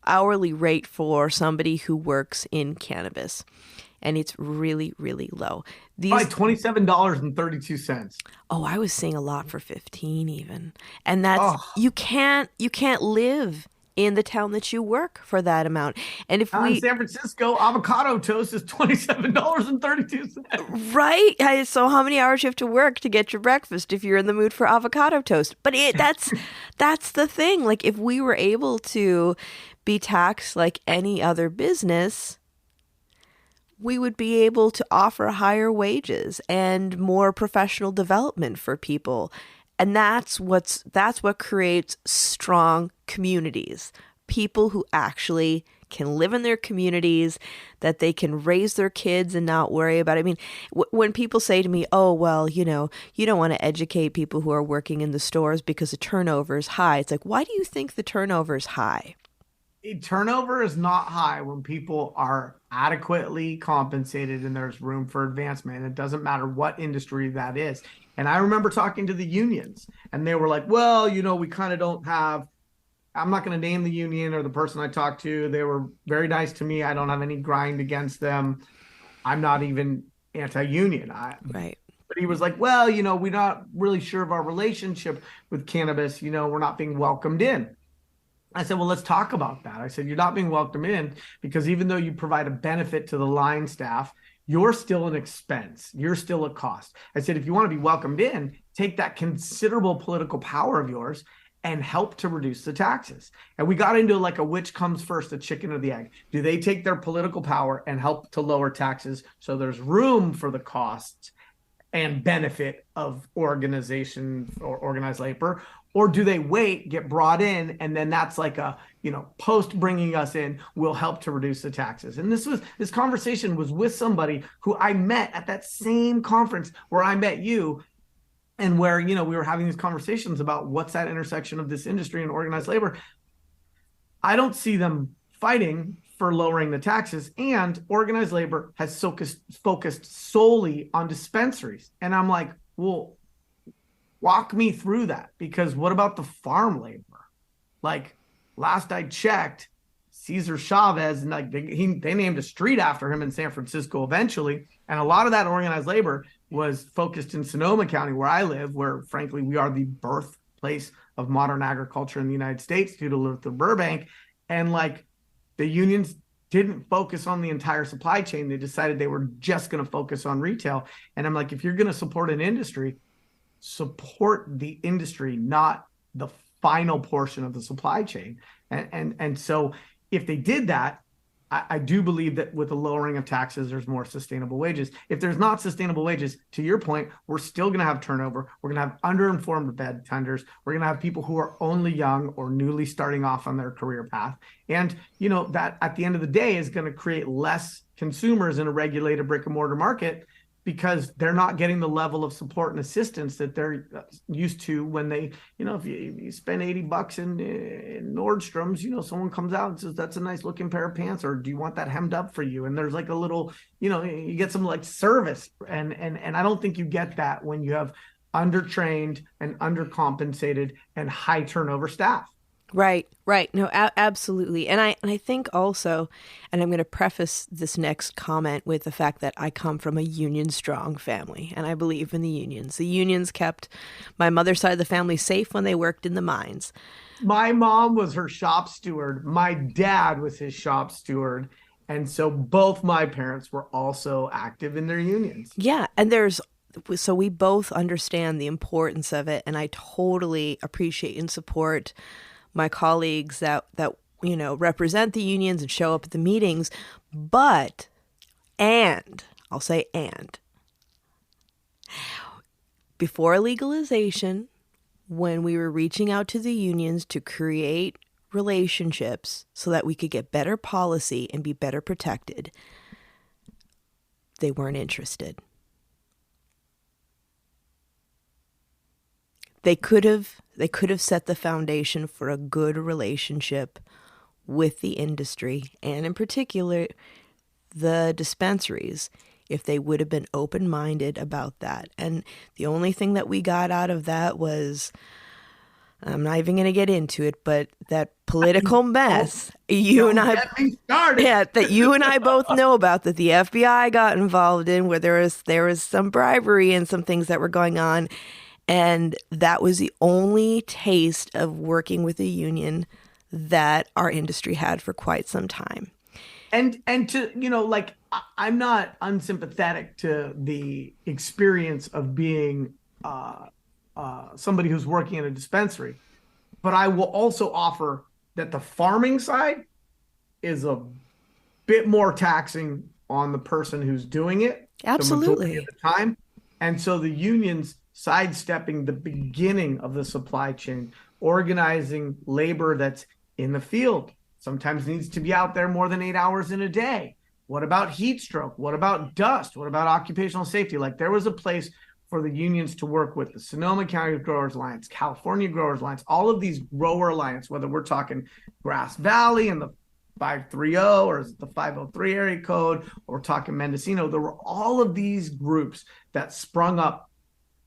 hourly rate for somebody who works in cannabis, and it's really, really low. Probably $27.32. Oh, I was seeing a lot for 15 even. And that's, you can't live in the town that you work for that amount. And if in San Francisco, avocado toast is $27.32. Right. So how many hours you have to work to get your breakfast if you're in the mood for avocado toast? But that's the thing. Like, if we were able to be taxed like any other business, we would be able to offer higher wages and more professional development for people. And that's what creates strong communities. People who actually can live in their communities, that they can raise their kids and not worry about it. When people say to me, oh, well, you don't want to educate people who are working in the stores because the turnover is high. It's like, why do you think the turnover is high? Turnover is not high when people are adequately compensated and there's room for advancement. It doesn't matter what industry that is. And I remember talking to the unions, and they were like, well, we kind of don't have, I'm not going to name the union or the person I talked to. They were very nice to me. I don't have any grind against them. I'm not even anti-union. Right. But he was like, well, we're not really sure of our relationship with cannabis. We're not being welcomed in. I said, well, let's talk about that. I said, you're not being welcomed in because even though you provide a benefit to the line staff, you're still an expense. You're still a cost. I said, if you want to be welcomed in, take that considerable political power of yours and help to reduce the taxes. And we got into like a which comes first, the chicken or the egg. Do they take their political power and help to lower taxes so there's room for the costs and benefit of organization or organized labor? Or do they wait, get brought in, and then that's like a, post bringing us in will help to reduce the taxes? And this conversation was with somebody who I met at that same conference where I met you, and where, we were having these conversations about what's that intersection of this industry and organized labor. I don't see them fighting for lowering the taxes, and organized labor has focused solely on dispensaries. And I'm like, well, walk me through that, because what about the farm labor? Like, last I checked, Cesar Chavez, and like they named a street after him in San Francisco eventually, and a lot of that organized labor was focused in Sonoma County, where I live, where frankly we are the birthplace of modern agriculture in the United States due to Luther Burbank. And like, the unions didn't focus on the entire supply chain. They decided they were just going to focus on retail. And I'm like, if you're going to support an industry, support the industry, not the final portion of the supply chain. And so if they did that, I do believe that with the lowering of taxes, there's more sustainable wages. If there's not sustainable wages, to your point, we're still going to have turnover. We're going to have underinformed bed tenders. We're going to have people who are only young or newly starting off on their career path. And, that at the end of the day is going to create less consumers in a regulated brick and mortar market, because they're not getting the level of support and assistance that they're used to when they, if you spend $80 in Nordstrom's, someone comes out and says, that's a nice looking pair of pants, or do you want that hemmed up for you? And there's like a little, you get some like service. And I don't think you get that when you have undertrained and undercompensated and high turnover staff. Right. No, absolutely. And I think also, and I'm going to preface this next comment with the fact that I come from a union strong family, and I believe in the unions. The unions kept my mother's side of the family safe when they worked in the mines. My mom was her shop steward. My dad was his shop steward. And so both my parents were also active in their unions. Yeah. And so we both understand the importance of it. And I totally appreciate and support my colleagues that represent the unions and show up at the meetings. But, and I'll say, and before legalization, when we were reaching out to the unions to create relationships so that we could get better policy and be better protected, they weren't interested. They could have set the foundation for a good relationship with the industry, and in particular, the dispensaries, if they would have been open-minded about that. And the only thing that we got out of that was, I'm not even going to get into it, but that political mess that you and I both know about, that the FBI got involved in, where there was some bribery and some things that were going on. And that was the only taste of working with a union that our industry had for quite some time. And to, I'm not unsympathetic to the experience of being somebody who's working in a dispensary. But I will also offer that the farming side is a bit more taxing on the person who's doing it. Absolutely. The majority of the time. And so the unions sidestepping the beginning of the supply chain, organizing labor that's in the field, sometimes needs to be out there more than 8 hours in a day. What about heat stroke? What about dust? What about occupational safety? Like, there was a place for the unions to work with the Sonoma County Growers Alliance, California Growers Alliance, all of these grower alliance, whether we're talking Grass Valley and the 530 or is it the 503 area code, or we're talking Mendocino. There were all of these groups that sprung up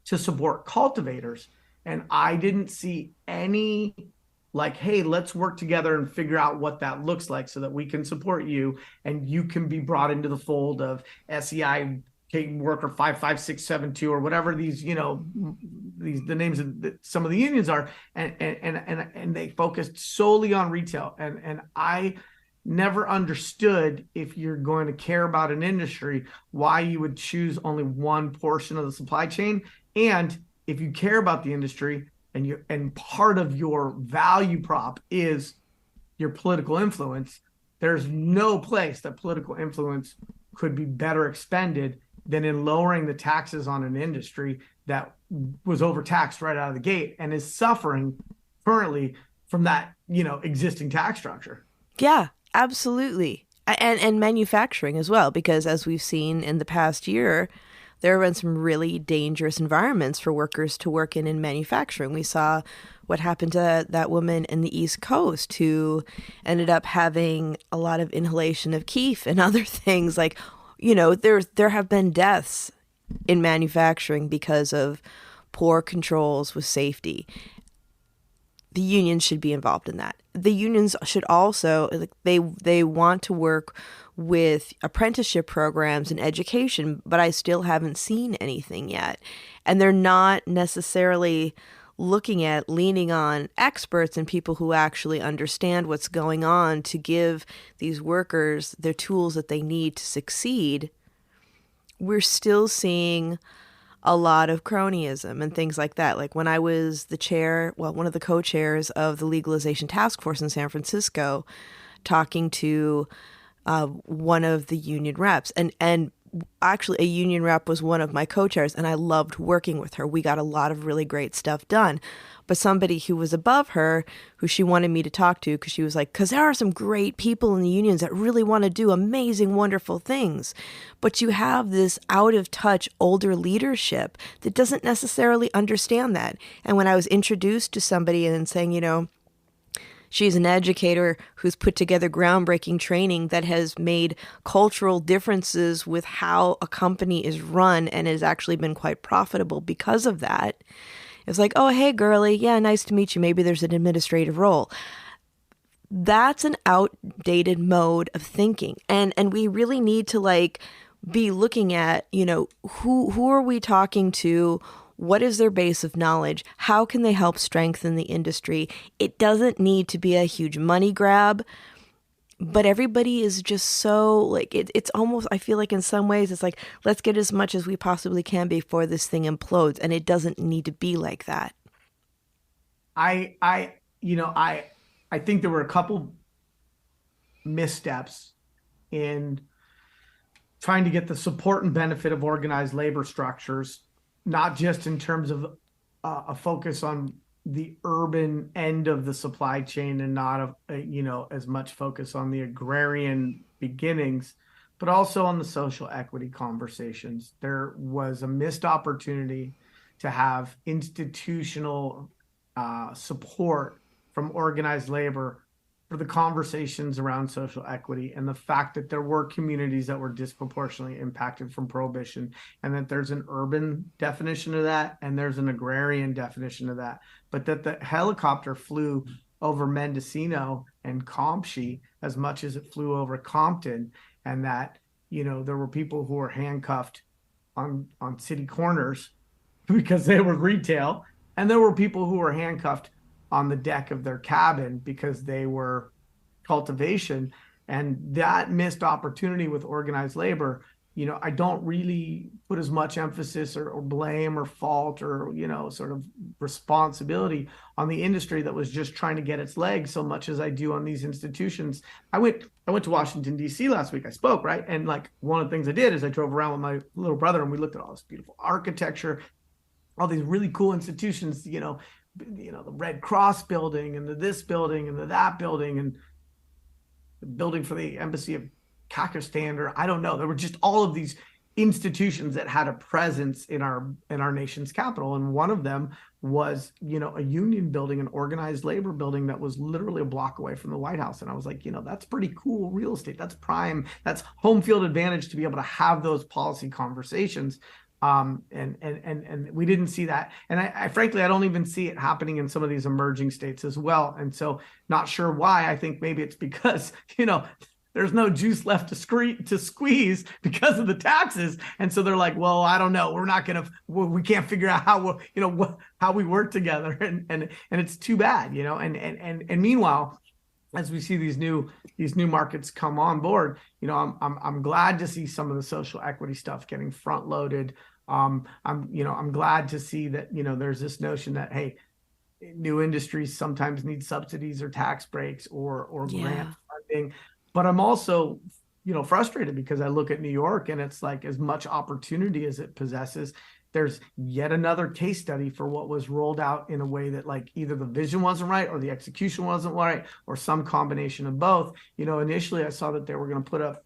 to support cultivators. And I didn't see any like, hey, let's work together and figure out what that looks like so that we can support you and you can be brought into the fold of SEI worker 55672 or whatever these, the names of some of the unions are. And they focused solely on retail. And I never understood, if you're going to care about an industry, why you would choose only one portion of the supply chain. And if you care about the industry and part of your value prop is your political influence, there's no place that political influence could be better expended than in lowering the taxes on an industry that was overtaxed right out of the gate and is suffering currently from that, existing tax structure. Yeah, absolutely. And manufacturing as well, because as we've seen in the past year, there have been some really dangerous environments for workers to work in manufacturing. We saw what happened to that woman in the East Coast who ended up having a lot of inhalation of keef and other things. Like, there have been deaths in manufacturing because of poor controls with safety. The unions should be involved in that. The unions should also, they want to work with apprenticeship programs and education, but I still haven't seen anything yet. And they're not necessarily looking at leaning on experts and people who actually understand what's going on to give these workers the tools that they need to succeed. We're still seeing a lot of cronyism and things like that. Like when I was one of the co-chairs of the legalization task force in San Francisco, talking to one of the union reps, and actually a union rep was one of my co-chairs, and I loved working with her. We got a lot of really great stuff done. But somebody who was above her, who she wanted me to talk to, because she was like, because there are some great people in the unions that really want to do amazing, wonderful things. But you have this out of touch older leadership that doesn't necessarily understand that. And when I was introduced to somebody and saying, you know, she's an educator who's put together groundbreaking training that has made cultural differences with how a company is run and has actually been quite profitable because of that. It's like, oh, hey, girly. Yeah, nice to meet you. Maybe there's an administrative role. That's an outdated mode of thinking. And we really need to like be looking at, you know, who are we talking to? What is their base of knowledge? How can they help strengthen the industry? It doesn't need to be a huge money grab, but everybody is just so like, it's almost, I feel like in some ways it's like, let's get as much as we possibly can before this thing implodes. And it doesn't need to be like that. I think there were a couple missteps in trying to get the support and benefit of organized labor structures, not just in terms of a focus on the urban end of the supply chain and not as much focus on the agrarian beginnings, but also on the social equity conversations. There was a missed opportunity to have institutional support from organized labor for the conversations around social equity and the fact that there were communities that were disproportionately impacted from prohibition, and that there's an urban definition of that and there's an agrarian definition of that, but that the helicopter flew over Mendocino and Compshe as much as it flew over Compton, and that, you know, there were people who were handcuffed on city corners because they were retail, and there were people who were handcuffed on the deck of their cabin because they were cultivation. And that missed opportunity with organized labor, you know, I don't really put as much emphasis or blame or fault or, you know, sort of responsibility on the industry that was just trying to get its legs so much as I do on these institutions. I went to Washington, D.C. last week. I spoke, right? And like one of the things I did is I drove around with my little brother and we looked at all this beautiful architecture, all these really cool institutions, you know, the Red Cross building and this building and that building and the building for the embassy of Kakistan, or I don't know. There were just all of these institutions that had a presence in our nation's capital. And one of them was, you know, a union building, an organized labor building that was literally a block away from the White House. And I was like, you know, that's pretty cool real estate. That's prime. That's home field advantage to be able to have those policy conversations. And we didn't see that. And I frankly, I don't even see it happening in some of these emerging states as well. And so not sure why. I think maybe it's because, you know, there's no juice left to squeeze because of the taxes. And so they're like, well, I don't know. We can't figure out how we work together. And it's too bad, you know, and meanwhile, as we see these new markets come on board, you know, I'm glad to see some of the social equity stuff getting front loaded. I'm glad to see that, you know, there's this notion that, hey, new industries sometimes need subsidies or tax breaks or grant funding. But I'm also, you know, frustrated because I look at New York and it's like as much opportunity as it possesses, there's yet another case study for what was rolled out in a way that like either the vision wasn't right or the execution wasn't right or some combination of both. You know, initially I saw that they were going to put up,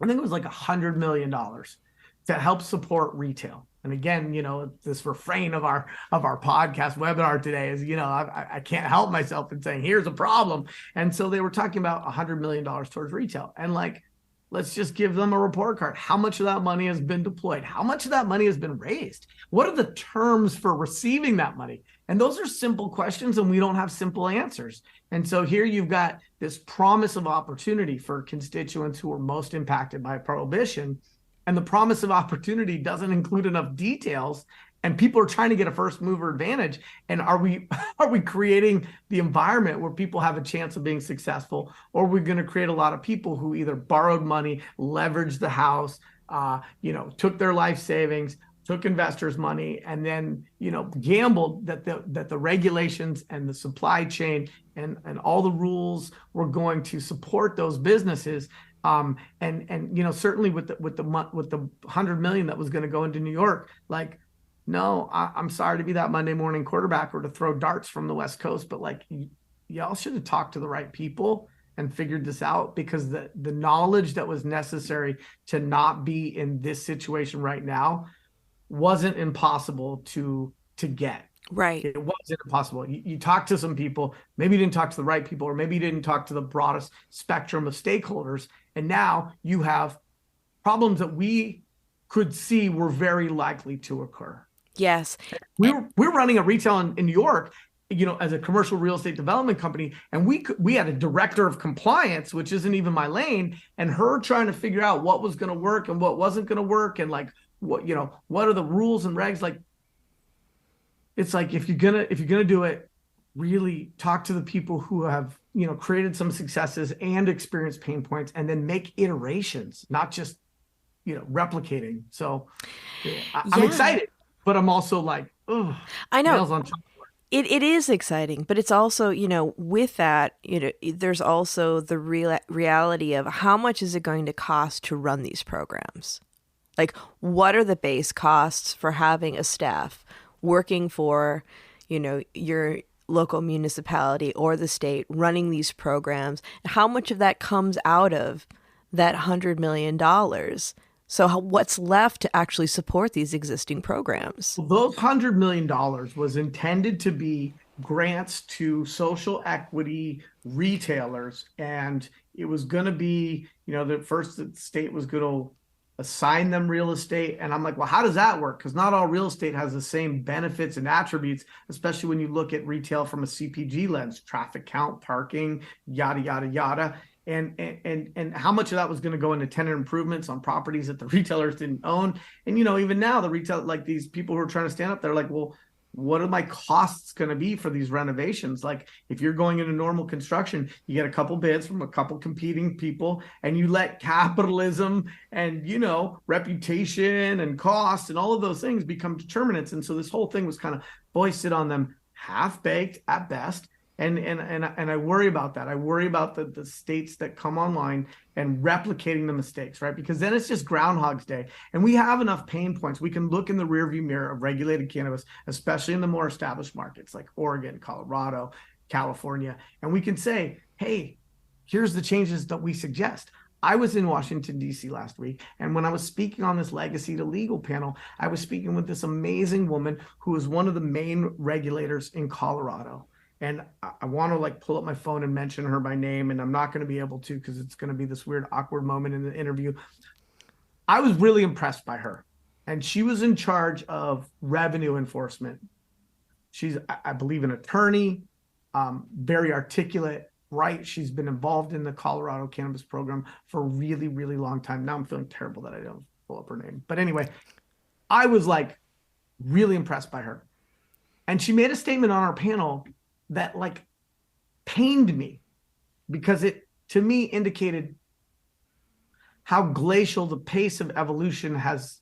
I think it was like $100 million to help support retail. And again, you know, this refrain of our podcast webinar today is, you know, I can't help myself in saying, here's a problem. And so they were talking about $100 million towards retail. And like, let's just give them a report card. How much of that money has been deployed? How much of that money has been raised? What are the terms for receiving that money? And those are simple questions, and we don't have simple answers. And so here you've got this promise of opportunity for constituents who are most impacted by prohibition. And the promise of opportunity doesn't include enough details, and people are trying to get a first mover advantage. And are we creating the environment where people have a chance of being successful, or are we going to create a lot of people who either borrowed money, leveraged the house, took their life savings, took investors' money, and then, gambled that the regulations and the supply chain and all the rules were going to support those businesses. And certainly with the $100 million that was going to go into New York, like, no, I'm sorry to be that Monday morning quarterback or to throw darts from the West Coast, but like, y'all should have talked to the right people and figured this out, because the knowledge that was necessary to not be in this situation right now wasn't impossible to get. Right. It wasn't impossible. You talk to some people, maybe you didn't talk to the right people, or maybe you didn't talk to the broadest spectrum of stakeholders. And now you have problems that we could see were very likely to occur. Yes. We're running a retail in New York, as a commercial real estate development company, and we had a director of compliance, which isn't even my lane, and her trying to figure out what was going to work and what wasn't going to work, and like what are the rules and regs. Like, it's like, if you're gonna do it, really talk to the people who have created some successes and experienced pain points, and then make iterations, not just replicating. So I'm excited, but I'm also like, oh, I know. Nails on chalkboard. It is exciting, but it's also, with that, there's also the reality of how much is it going to cost to run these programs? Like, what are the base costs for having a staff working for, your local municipality or the state running these programs? How much of that comes out of that $100 million? So what's left to actually support these existing programs? Well, those $100 million was intended to be grants to social equity retailers. And it was going to be, the state was going to assign them real estate. And I'm like, well, how does that work? Because not all real estate has the same benefits and attributes, especially when you look at retail from a CPG lens, traffic count, parking, yada, yada, yada. And how much of that was going to go into tenant improvements on properties that the retailers didn't own. And, even now the retail, like these people who are trying to stand up, they're like, well, what are my costs going to be for these renovations? Like, if you're going into normal construction, you get a couple bids from a couple competing people, and you let capitalism and, reputation and cost and all of those things become determinants. And so this whole thing was kind of foisted on them, half-baked at best. And I worry about that. I worry about the states that come online and replicating the mistakes, right? Because then it's just Groundhog's Day. And we have enough pain points. We can look in the rearview mirror of regulated cannabis, especially in the more established markets like Oregon, Colorado, California. And we can say, hey, here's the changes that we suggest. I was in Washington, D.C. last week, and when I was speaking on this Legacy to Legal panel, I was speaking with this amazing woman who is one of the main regulators in Colorado. And I want to pull up my phone and mention her by name, and I'm not going to be able to because it's going to be this weird, awkward moment in the interview. I was really impressed by her, and she was in charge of revenue enforcement. She's, I believe, an attorney, very articulate, bright. She's been involved in the Colorado cannabis program for a really, really long time. Now I'm feeling terrible that I don't pull up her name. But anyway, I was really impressed by her. And she made a statement on our panel that pained me, because it to me indicated how glacial the pace of evolution has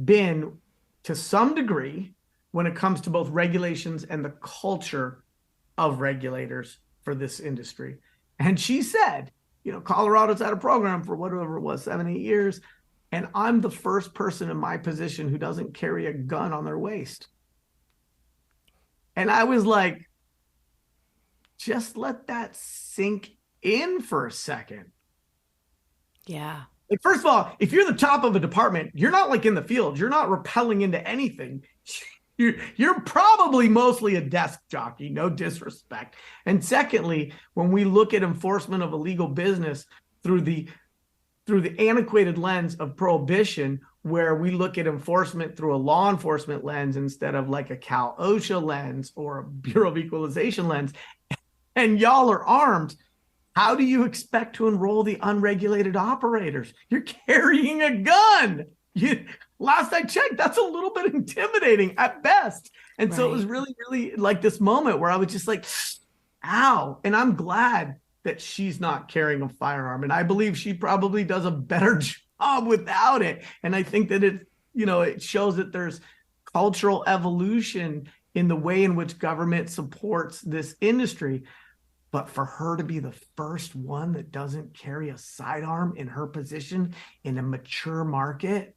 been to some degree when it comes to both regulations and the culture of regulators for this industry. And she said, Colorado's had a program for whatever it was, 7-8 years, and I'm the first person in my position who doesn't carry a gun on their waist. And I was like, just let that sink in for a second. Yeah. First of all, if you're the top of a department, you're not in the field. You're not rappelling into anything. You're probably mostly a desk jockey, no disrespect. And secondly, when we look at enforcement of illegal business through the antiquated lens of prohibition, where we look at enforcement through a law enforcement lens instead of a Cal OSHA lens or a Bureau of Equalization lens, and y'all are armed, how do you expect to enroll the unregulated operators? You're carrying a gun. Last I checked, that's a little bit intimidating at best. And so it was really, really this moment where I was just ow. And I'm glad that she's not carrying a firearm. And I believe she probably does a better job without it. And I think that it shows that there's cultural evolution in the way in which government supports this industry. But for her to be the first one that doesn't carry a sidearm in her position in a mature market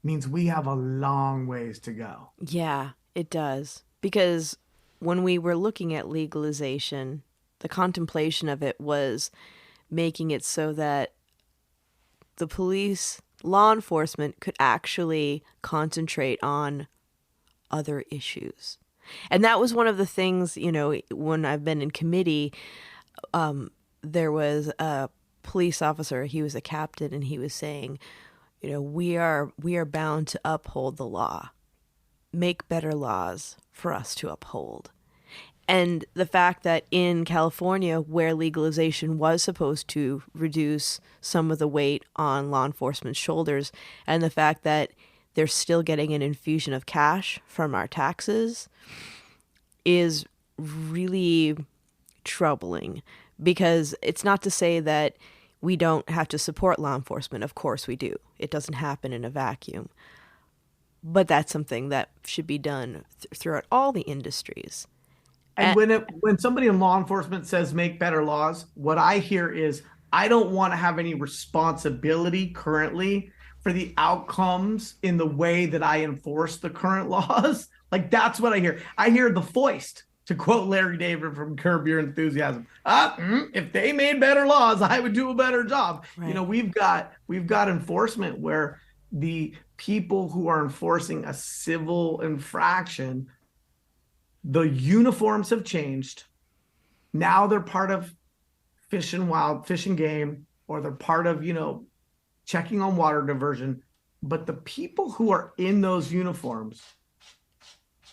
means we have a long ways to go. Yeah, it does. Because when we were looking at legalization, the contemplation of it was making it so that the police, law enforcement could actually concentrate on other issues. And that was one of the things, when I've been in committee, there was a police officer, he was a captain, and he was saying, we are bound to uphold the law, make better laws for us to uphold. And the fact that in California, where legalization was supposed to reduce some of the weight on law enforcement's shoulders, and the fact that they're still getting an infusion of cash from our taxes is really troubling, because it's not to say that we don't have to support law enforcement. Of course we do. It doesn't happen in a vacuum. But that's something that should be done throughout all the industries. And when somebody in law enforcement says make better laws, what I hear is, I don't want to have any responsibility currently for the outcomes in the way that I enforce the current laws. Like, that's what I hear. I hear the foist, to quote Larry David from Curb Your Enthusiasm. If they made better laws, I would do a better job. Right. We've got enforcement where the people who are enforcing a civil infraction, the uniforms have changed. Now they're part of fish and game, or they're part of, checking on water diversion. But the people who are in those uniforms,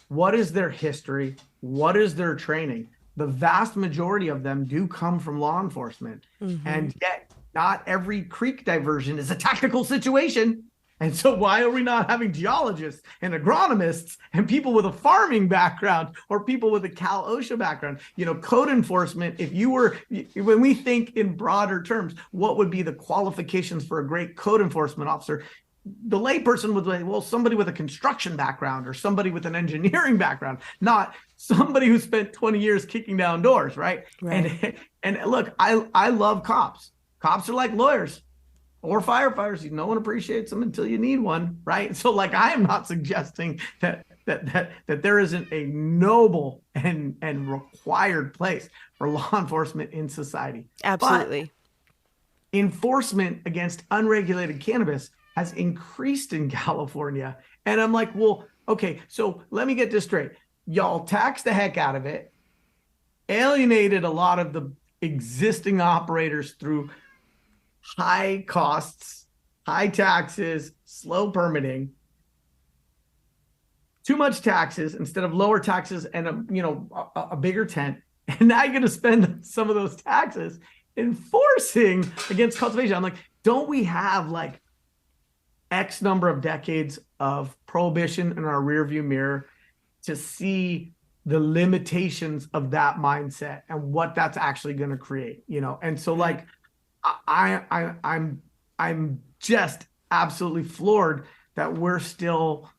what is their history? What is their training? The vast majority of them do come from law enforcement. Mm-hmm. And yet not every creek diversion is a tactical situation. And so why are we not having geologists and agronomists and people with a farming background, or people with a Cal OSHA background? Code enforcement, when we think in broader terms, what would be the qualifications for a great code enforcement officer? The layperson would say, well, somebody with a construction background or somebody with an engineering background, not somebody who spent 20 years kicking down doors, right? And look, I love cops. Cops are like lawyers or firefighters. No one appreciates them until you need one, right? So, I am not suggesting that there isn't a noble and required place for law enforcement in society. Absolutely. But enforcement against unregulated cannabis has increased in California. And I'm like, well, okay, so let me get this straight. Y'all taxed the heck out of it, alienated a lot of the existing operators through high costs, high taxes, slow permitting, too much taxes instead of lower taxes and a bigger tent. And now you're going to spend some of those taxes enforcing against cultivation. I'm like, don't we have X number of decades of prohibition in our rearview mirror to see the limitations of that mindset and what that's actually going to create, And so I'm just absolutely floored that we're still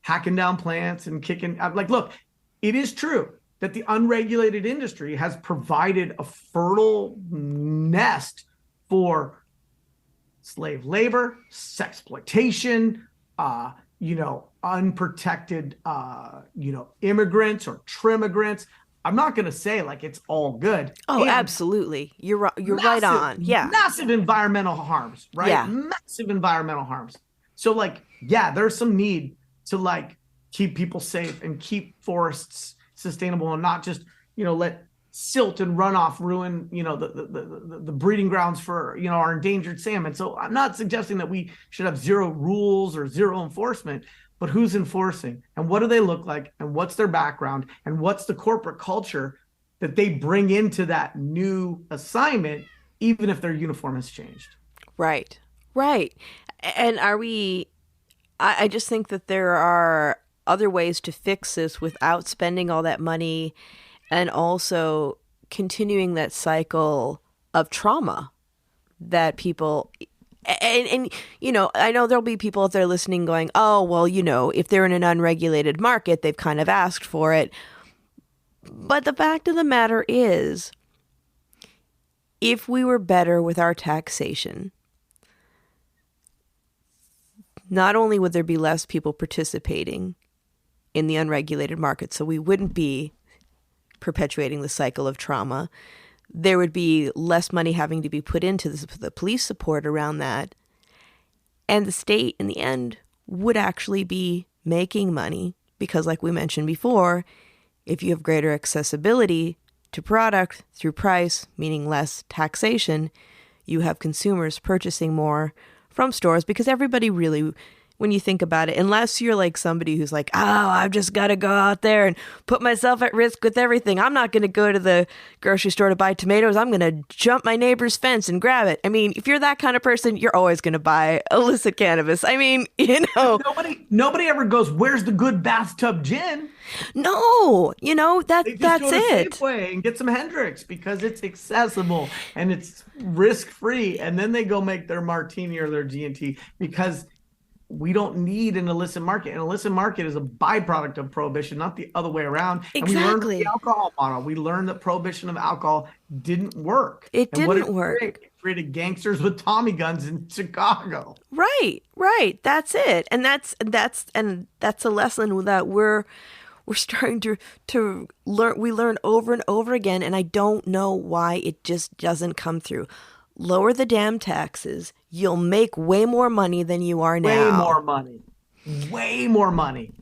hacking down plants and kicking. Look, it is true that the unregulated industry has provided a fertile nest for slave labor, sexploitation, unprotected, immigrants or trimmigrants. I'm not going to say it's all good. Oh, and absolutely. You're right on. Yeah. Massive environmental harms, right? Yeah. Massive environmental harms. So there's some need to keep people safe and keep forests sustainable, and not just, let silt and runoff ruin, the breeding grounds for, our endangered salmon. So I'm not suggesting that we should have zero rules or zero enforcement, but who's enforcing, and what do they look like, and what's their background, and what's the corporate culture that they bring into that new assignment, even if their uniform has changed. Right. And I just think that there are other ways to fix this without spending all that money, and also continuing that cycle of trauma that people And I know there'll be people out there listening going, oh, well, if they're in an unregulated market, they've kind of asked for it. But the fact of the matter is, if we were better with our taxation, not only would there be less people participating in the unregulated market, so we wouldn't be perpetuating the cycle of trauma, there would be less money having to be put into the police support around that. And the state, in the end, would actually be making money because, like we mentioned before, if you have greater accessibility to product through price, meaning less taxation, you have consumers purchasing more from stores because everybody really, when you think about it, unless you're like somebody who's like, oh, I've just got to go out there and put myself at risk with everything. I'm not going to go to the grocery store to buy tomatoes. I'm going to jump my neighbor's fence and grab it. I mean, if you're that kind of person, you're always going to buy illicit cannabis. I mean, Nobody ever goes, where's the good bathtub gin? No, that's They just go to it. Safeway and get some Hendrix because it's accessible and it's risk-free. And then they go make their martini or their G&T because we don't need an illicit market. An illicit market is a byproduct of prohibition, not the other way around. Exactly. And we learned the alcohol model. We learned that prohibition of alcohol didn't work. It didn't work. It created gangsters with Tommy guns in Chicago. Right. That's it. And that's a lesson that we're starting to learn. We learn over and over again, and I don't know why it just doesn't come through. Lower the damn taxes. You'll make way more money than you are now. Way more money.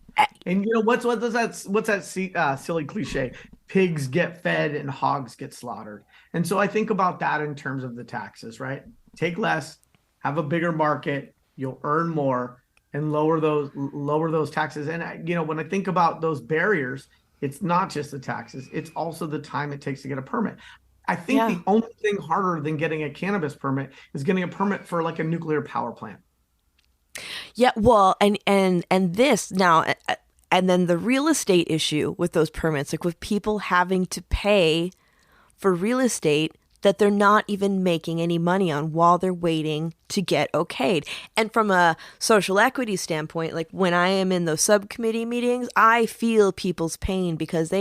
And what's that silly cliche? Pigs get fed and hogs get slaughtered. And so I think about that in terms of the taxes, right? Take less, have a bigger market, you'll earn more, and lower those taxes. And when I think about those barriers, it's not just the taxes, it's also the time it takes to get a permit. I think the only thing harder than getting a cannabis permit is getting a permit for like a nuclear power plant. Yeah, well, and this now, and then the real estate issue with those permits, like with people having to pay for real estate that they're not even making any money on while they're waiting to get okayed. And from a social equity standpoint, like when I am in those subcommittee meetings, I feel people's pain because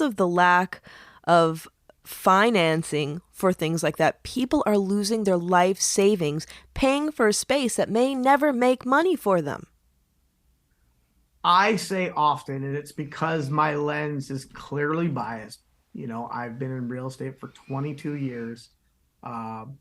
of the lack of financing for things like that, people are losing their life savings paying for a space that may never make money for them. I say often, and it's because my lens is clearly biased. I've been in real estate for 22 years, 10,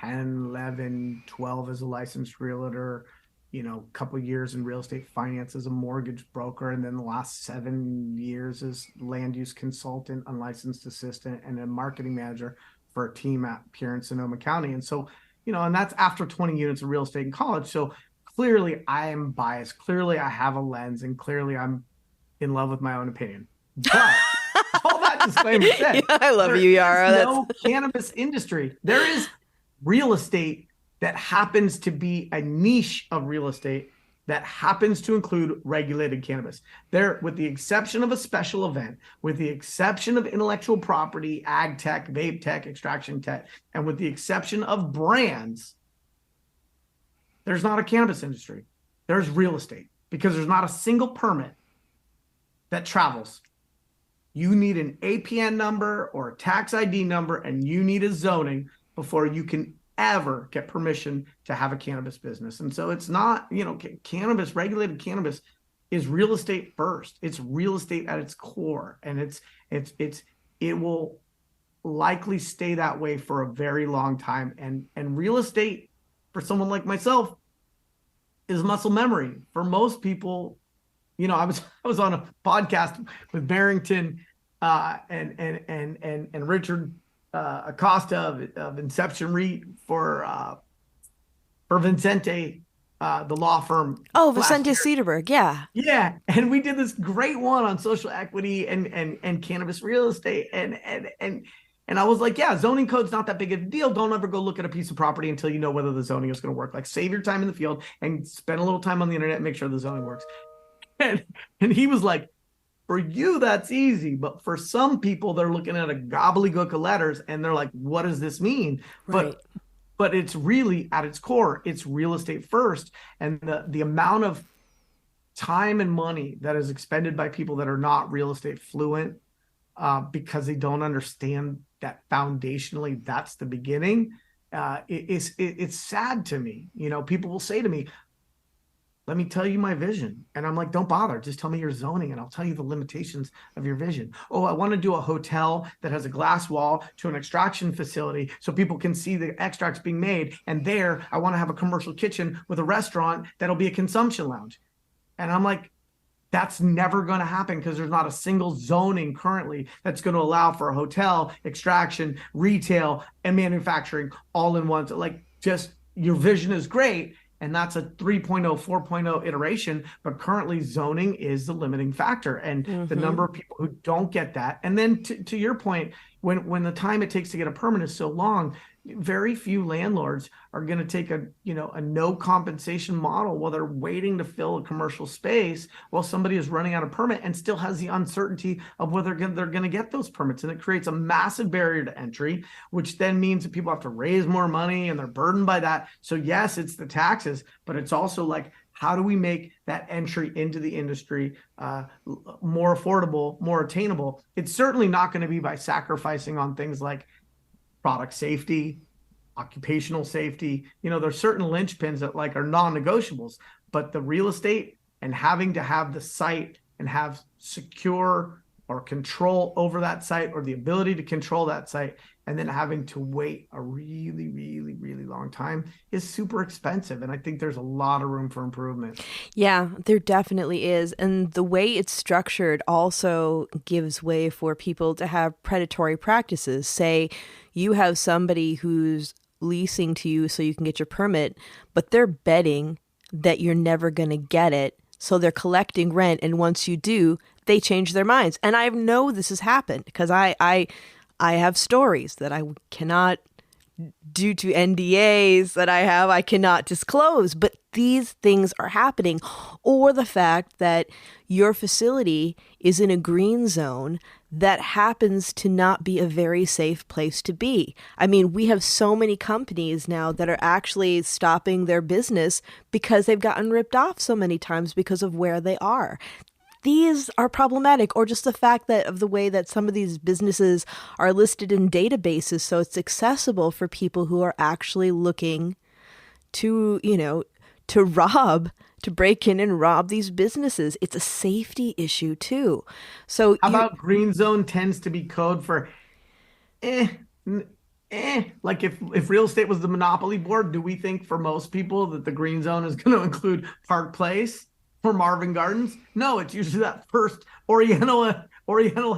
11, 12 as a licensed realtor, a couple of years in real estate finance as a mortgage broker, and then the last 7 years as land use consultant, unlicensed assistant, and a marketing manager for a team at Pierre and Sonoma County. And so, and that's after 20 units of real estate in college. So clearly I am biased. Clearly I have a lens, and clearly I'm in love with my own opinion. But all that disclaimer said, I love you, Yarrow. There's no cannabis industry. There is real estate that happens to be a niche of real estate that happens to include regulated cannabis. There, with the exception of a special event, with the exception of intellectual property, ag tech, vape tech, extraction tech, and with the exception of brands, there's not a cannabis industry. There's real estate because there's not a single permit that travels. You need an APN number or a tax ID number, and you need a zoning before you can ever get permission to have a cannabis business. And so it's not, cannabis, regulated cannabis is real estate first. It's real estate at its core. And it will likely stay that way for a very long time. And real estate for someone like myself is muscle memory. For most people, I was on a podcast with Barrington and Richard Acosta of Inception REIT for Vincente, the law firm. Oh, Vicente Cedarberg, yeah. Yeah, and we did this great one on social equity and cannabis real estate, and I was like, yeah, zoning code's not that big of a deal. Don't ever go look at a piece of property until you know whether the zoning is going to work. Like, save your time in the field and spend a little time on the internet and make sure the zoning works. And he was like, for you, that's easy. But for some people, they're looking at a gobbledygook of letters and they're like, what does this mean? Right. But but it's really at its core, it's real estate first. And the amount of time and money that is expended by people that are not real estate fluent, because they don't understand that foundationally that's the beginning. It's sad to me. People will say to me, let me tell you my vision. And I'm like, don't bother. Just tell me your zoning and I'll tell you the limitations of your vision. Oh, I want to do a hotel that has a glass wall to an extraction facility so people can see the extracts being made. And there, I want to have a commercial kitchen with a restaurant that'll be a consumption lounge. And I'm like, that's never going to happen because there's not a single zoning currently that's going to allow for a hotel, extraction, retail, and manufacturing all in one. So like, just your vision is great. And that's a 3.0, 4.0 iteration. But currently zoning is the limiting factor. And the number of people who don't get that. And then to your point, when the time it takes to get a permit is so long, very few landlords are going to take a no compensation model while they're waiting to fill a commercial space while somebody is running out of permit and still has the uncertainty of whether they're going to get those permits. And it creates a massive barrier to entry, which then means that people have to raise more money and they're burdened by that. So yes, it's the taxes, but it's also like, how do we make that entry into the industry more affordable, more attainable? It's certainly not going to be by sacrificing on things like product safety, occupational safety. There's certain linchpins that like are non-negotiables, but the real estate and having to have the site and have secure or control over that site or the ability to control that site and then having to wait a really, really, really long time is super expensive. And I think there's a lot of room for improvement. Yeah, there definitely is. And the way it's structured also gives way for people to have predatory practices. Say you have somebody who's leasing to you so you can get your permit, but they're betting that you're never going to get it. So they're collecting rent. And once you do, they change their minds. And I know this has happened because I have stories that I cannot, due to NDAs that I cannot disclose, but these things are happening. Or the fact that your facility is in a green zone that happens to not be a very safe place to be. I mean, we have so many companies now that are actually stopping their business because they've gotten ripped off so many times because of where they are. These are problematic, or just the fact that of the way that some of these businesses are listed in databases, so it's accessible for people who are actually looking to, to break in and rob these businesses. It's a safety issue too. So how about green zone tends to be code for like if real estate was the monopoly board, do we think for most people that the green zone is going to include Park Place for Marvin Gardens? No, it's usually that first Oriental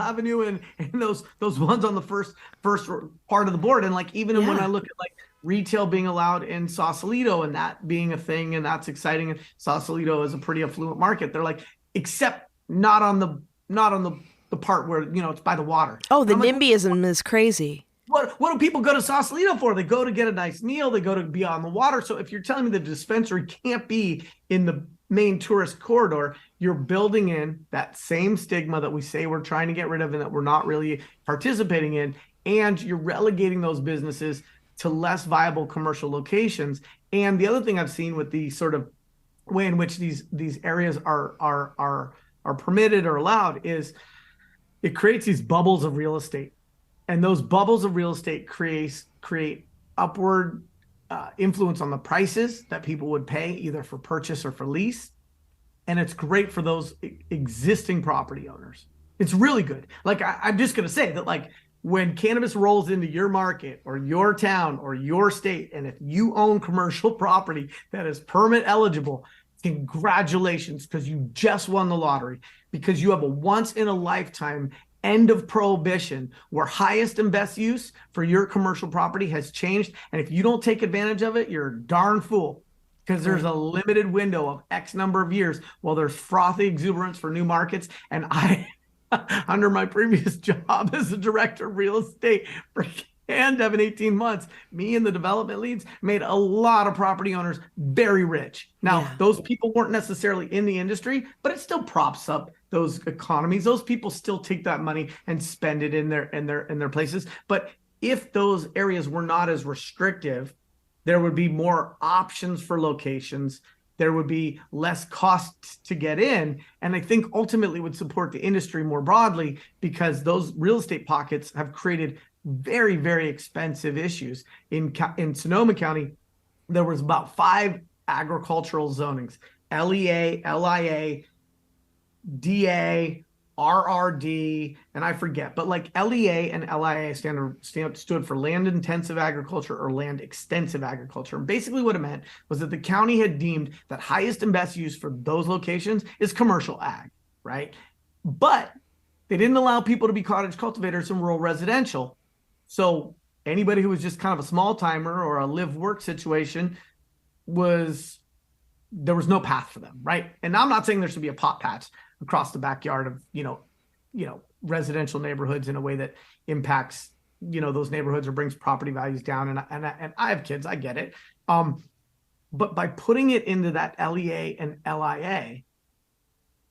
Avenue and those ones on the first part of the board. And like even when I look at like retail being allowed in Sausalito and that being a thing, and that's exciting. And Sausalito is a pretty affluent market. They're like, except not on the part where it's by the water. Oh, the NIMBYism is crazy. What do people go to Sausalito for? They go to get a nice meal. They go to be on the water. So if you're telling me the dispensary can't be in the main tourist corridor, you're building in that same stigma that we say we're trying to get rid of and that we're not really participating in. And you're relegating those businesses to less viable commercial locations. And the other thing I've seen with the sort of way in which these areas are permitted or allowed is it creates these bubbles of real estate. And those bubbles of real estate create upward influence on the prices that people would pay either for purchase or for lease. And it's great for those existing property owners. It's really good. Like I'm just going to say that like when cannabis rolls into your market or your town or your state, and if you own commercial property that is permit eligible, congratulations, because you just won the lottery, because you have a once in a lifetime end of prohibition where highest and best use for your commercial property has changed. And if you don't take advantage of it, you're a darn fool, because there's a limited window of X number of years while there's frothy exuberance for new markets. And I, under my previous job as a director of real estate for Devon 18 months, me and the development leads made a lot of property owners very rich. Now, those people weren't necessarily in the industry, but it still props up those economies. Those people still take that money and spend it in their places. But if those areas were not as restrictive There would be more options for locations. There would be less cost to get in. And I think ultimately would support the industry more broadly, because those real estate pockets have created very, very expensive issues. In Sonoma County, there was about 5 agricultural zonings: LEA, LIA, DA, RRD, and I forget, but like LEA and LIA stood for land intensive agriculture or land extensive agriculture. And basically what it meant was that the county had deemed that highest and best use for those locations is commercial ag, right? But they didn't allow people to be cottage cultivators in rural residential. So anybody who was just kind of a small timer or a live work situation there was no path for them, right? And I'm not saying there should be a pot patch across the backyard of, residential neighborhoods in a way that impacts, those neighborhoods or brings property values down. And I have kids, I get it. But by putting it into that LEA and LIA,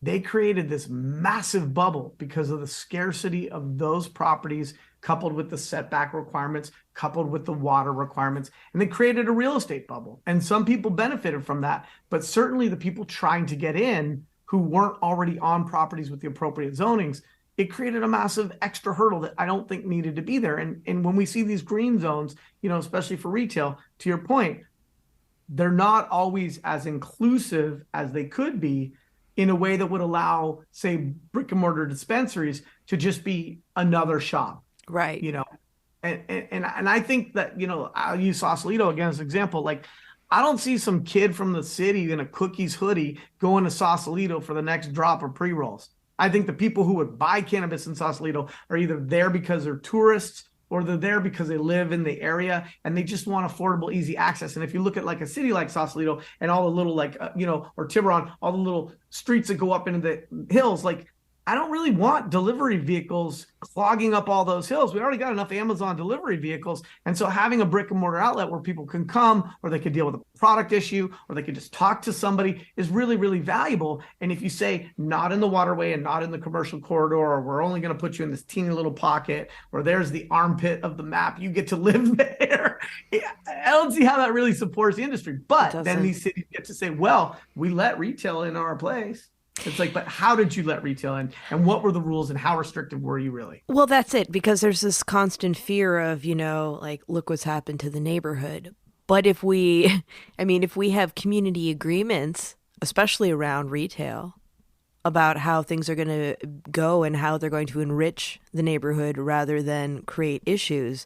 they created this massive bubble because of the scarcity of those properties, coupled with the setback requirements, coupled with the water requirements, and they created a real estate bubble. And some people benefited from that, but certainly the people trying to get in who weren't already on properties with the appropriate zonings, it created a massive extra hurdle that I don't think needed to be there. And when we see these green zones, especially for retail, to your point, they're not always as inclusive as they could be, in a way that would allow, say, brick and mortar dispensaries to just be another shop. Right. And I think that, I'll use Sausalito again as an example. Like, I don't see some kid from the city in a Cookies hoodie going to Sausalito for the next drop of pre-rolls. I think the people who would buy cannabis in Sausalito are either there because they're tourists, or they're there because they live in the area and they just want affordable, easy access. And if you look at like a city like Sausalito and all the little or Tiburon, all the little streets that go up into the hills, like, I don't really want delivery vehicles clogging up all those hills. We already got enough Amazon delivery vehicles. And so having a brick and mortar outlet where people can come, or they could deal with a product issue, or they could just talk to somebody, is really, really valuable. And if you say not in the waterway and not in the commercial corridor, or we're only going to put you in this teeny little pocket, or there's the armpit of the map, you get to live there. I don't see how that really supports the industry. But then these cities get to say, well, we let retail in our place. It's like, but how did you let retail in? And what were the rules, and how restrictive were you really? Well, that's it, because there's this constant fear of, like, look what's happened to the neighborhood. But if we have community agreements, especially around retail, about how things are going to go and how they're going to enrich the neighborhood rather than create issues,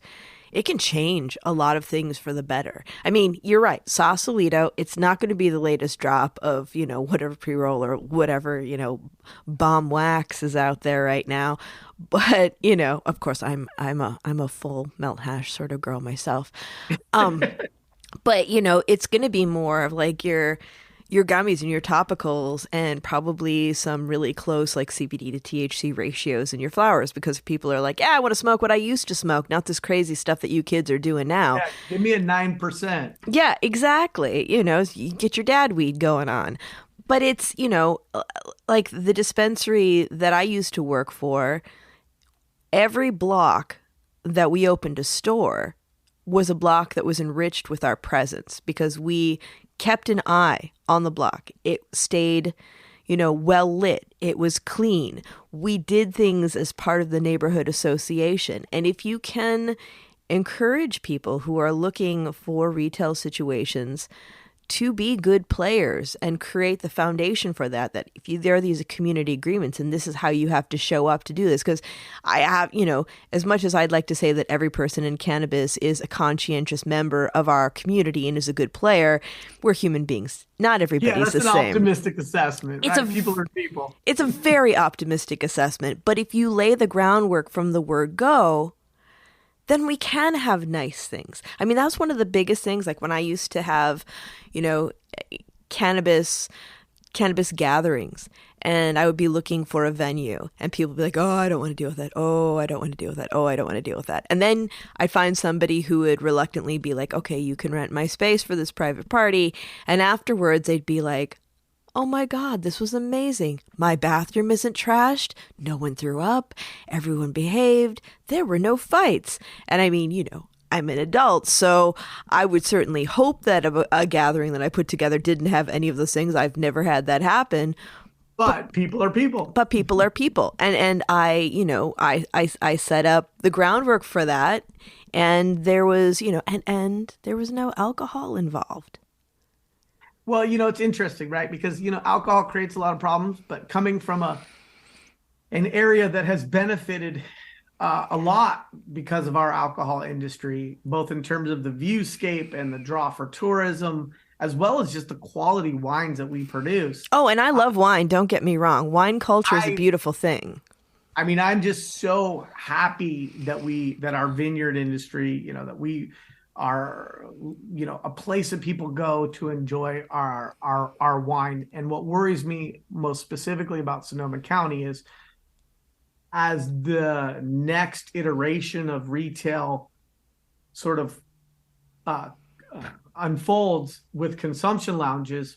it can change a lot of things for the better. I mean, you're right. Sausalito, it's not going to be the latest drop of, whatever pre-roll or whatever, bomb wax is out there right now. But, of course, I'm a full melt hash sort of girl myself. But, it's going to be more of like your gummies and your topicals, and probably some really close like CBD to THC ratios in your flowers, because people are like, I want to smoke what I used to smoke, not this crazy stuff that you kids are doing now. Yeah, give me a 9%. Yeah, exactly. You get your dad weed going on. But it's, like the dispensary that I used to work for, every block that we opened a store was a block that was enriched with our presence, because we kept an eye on the block. It stayed, well lit. It was clean. We did things as part of the neighborhood association. And if you can encourage people who are looking for retail situations to be good players and create the foundation for that if there are these community agreements, and this is how you have to show up to do this. Because I have, as much as I'd like to say that every person in cannabis is a conscientious member of our community and is a good player, we're human beings. Not everybody's the same. That's an optimistic assessment. Right? People are people. It's a very optimistic assessment. But if you lay the groundwork from the word go, then we can have nice things. I mean, that's one of the biggest things. Like when I used to have, cannabis gatherings, and I would be looking for a venue, and people would be like, oh, I don't want to deal with that. Oh, I don't want to deal with that. Oh, I don't want to deal with that. And then I'd find somebody who would reluctantly be like, okay, you can rent my space for this private party. And afterwards they'd be like, oh my God, this was amazing. My bathroom isn't trashed. No one threw up. Everyone behaved. There were no fights. And I mean, I'm an adult. So I would certainly hope that a gathering that I put together didn't have any of those things. I've never had that happen. But people are people. But people are people. And I, I set up the groundwork for that. And there was, and there was no alcohol involved. Well, it's interesting, right? Because, alcohol creates a lot of problems, but coming from an area that has benefited a lot because of our alcohol industry, both in terms of the viewscape and the draw for tourism, as well as just the quality wines that we produce. Oh, and I love wine. Don't get me wrong. Wine culture is a beautiful thing. I mean, I'm just so happy that our vineyard industry, that we are, a place that people go to enjoy our wine. And what worries me most specifically about Sonoma County is, as the next iteration of retail sort of unfolds with consumption lounges,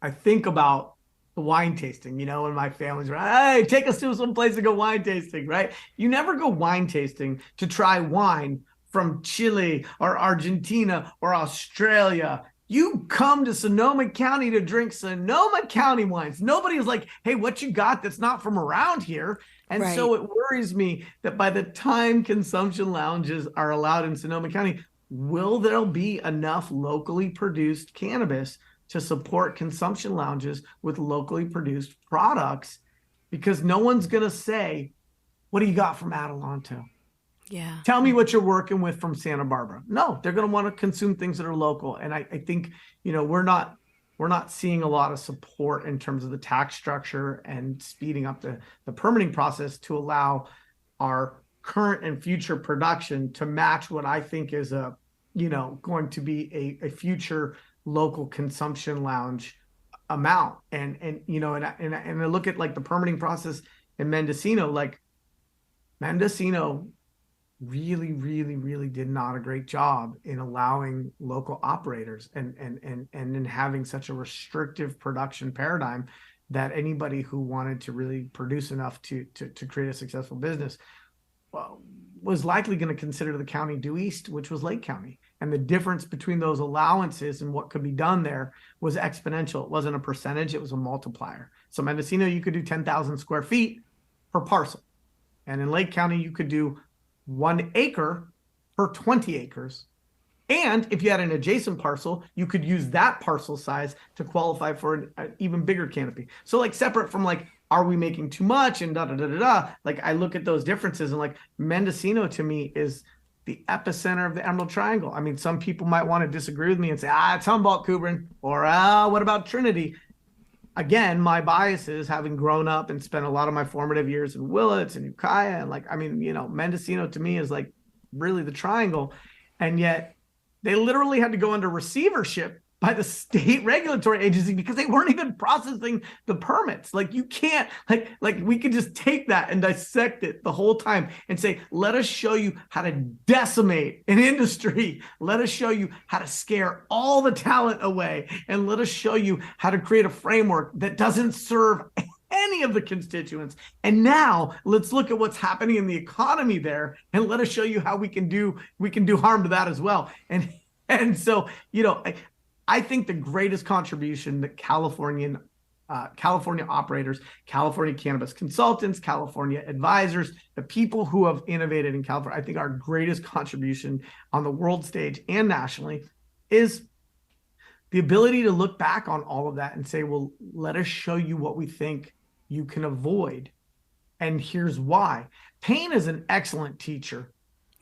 I think about the wine tasting, when my family's like, hey, take us to some place to go wine tasting, right? You never go wine tasting to try wine from Chile or Argentina or Australia. You come to Sonoma County to drink Sonoma County wines. Nobody is like, hey, what you got that's not from around here? And right. So it worries me that by the time consumption lounges are allowed in Sonoma County, will there be enough locally produced cannabis to support consumption lounges with locally produced products? Because no one's going to say, what do you got from Adelanto? Yeah. Tell me what you're working with from Santa Barbara. No, they're going to want to consume things that are local. And I think, we're not seeing a lot of support in terms of the tax structure and speeding up the permitting process to allow our current and future production to match what I think is going to be a future local consumption lounge amount. And I look at like the permitting process in Mendocino, like Mendocino really, really, really did not a great job in allowing local operators and in having such a restrictive production paradigm that anybody who wanted to really produce enough to create a successful business was likely going to consider the county due east, which was Lake County. And the difference between those allowances and what could be done there was exponential. It wasn't a percentage, it was a multiplier. So Mendocino, you could do 10,000 square feet per parcel. And in Lake County, you could do 1 acre per 20 acres. And if you had an adjacent parcel, you could use that parcel size to qualify for an even bigger canopy. So like separate from like, are we making too much and da-da-da-da-da? Like I look at those differences and like Mendocino to me is the epicenter of the Emerald Triangle. I mean, some people might want to disagree with me and say, it's Humboldt, Kubrin, or what about Trinity? Again, my biases, having grown up and spent a lot of my formative years in Willits and Ukiah, and like, I mean, Mendocino to me is like really the triangle. And yet they literally had to go under receivership by the state regulatory agency because they weren't even processing the permits. Like you can't, like we could just take that and dissect it the whole time and say, let us show you how to decimate an industry. Let us show you how to scare all the talent away. And let us show you how to create a framework that doesn't serve any of the constituents. And now let's look at what's happening in the economy there and let us show you how we can do harm to that as well. And so, I think the greatest contribution that California operators, California cannabis consultants, California advisors, the people who have innovated in California, I think our greatest contribution on the world stage and nationally is the ability to look back on all of that and say, well, let us show you what we think you can avoid. And here's why. Pain is an excellent teacher.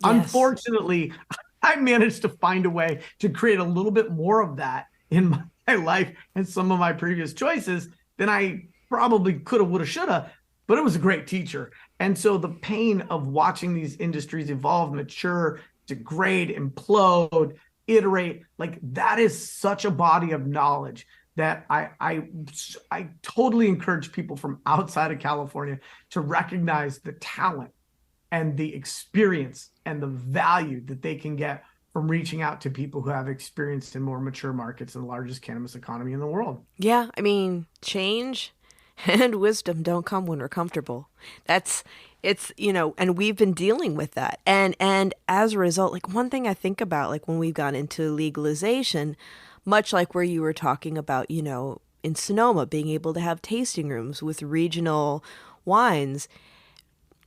Yes. Unfortunately, I managed to find a way to create a little bit more of that in my life and some of my previous choices than I probably could have, would have, should have, but it was a great teacher. And so the pain of watching these industries evolve, mature, degrade, implode, iterate, like that is such a body of knowledge that I totally encourage people from outside of California to recognize the talent and the experience and the value that they can get from reaching out to people who have experience in more mature markets and the largest cannabis economy in the world. Yeah, I mean, change and wisdom don't come when we're comfortable. That's It's, and we've been dealing with that. And as a result, like one thing I think about, like when we've gone into legalization, much like where you were talking about, in Sonoma, being able to have tasting rooms with regional wines,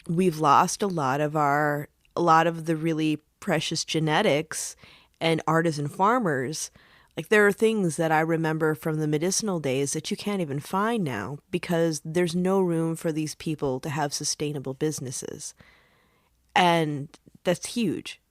we've lost a lot of the really precious genetics and artisan farmers. Like there are things that I remember from the medicinal days that you can't even find now because there's no room for these people to have sustainable businesses. And that's huge.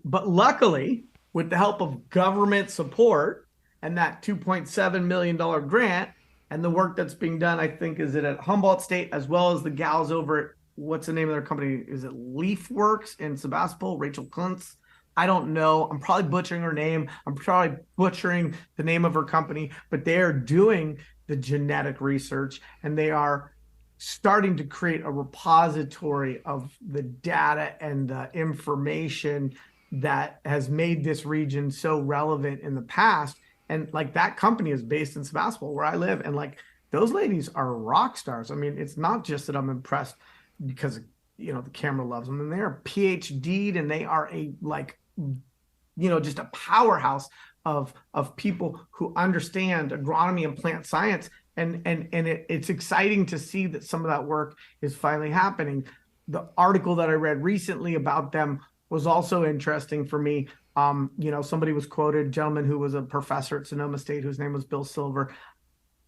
But luckily, with the help of government support and that $2.7 million grant and the work that's being done, I think, is it at Humboldt State, as well as the gals over at, what's the name of their company? Is it Leaf Works in Sebastopol? Rachel Kuntz? I don't know. I'm probably butchering her name. I'm probably butchering the name of her company, but they are doing the genetic research and they are starting to create a repository of the data and the information that has made this region so relevant in the past. And like that company is based in Sebastopol, where I live. And like those ladies are rock stars. I mean, it's not just that I'm impressed because, the camera loves them, and they are PhD'd and they are just a powerhouse of people who understand agronomy and plant science. And it's exciting to see that some of that work is finally happening. The article that I read recently about them was also interesting for me. Somebody was quoted, a gentleman who was a professor at Sonoma State, whose name was Bill Silver.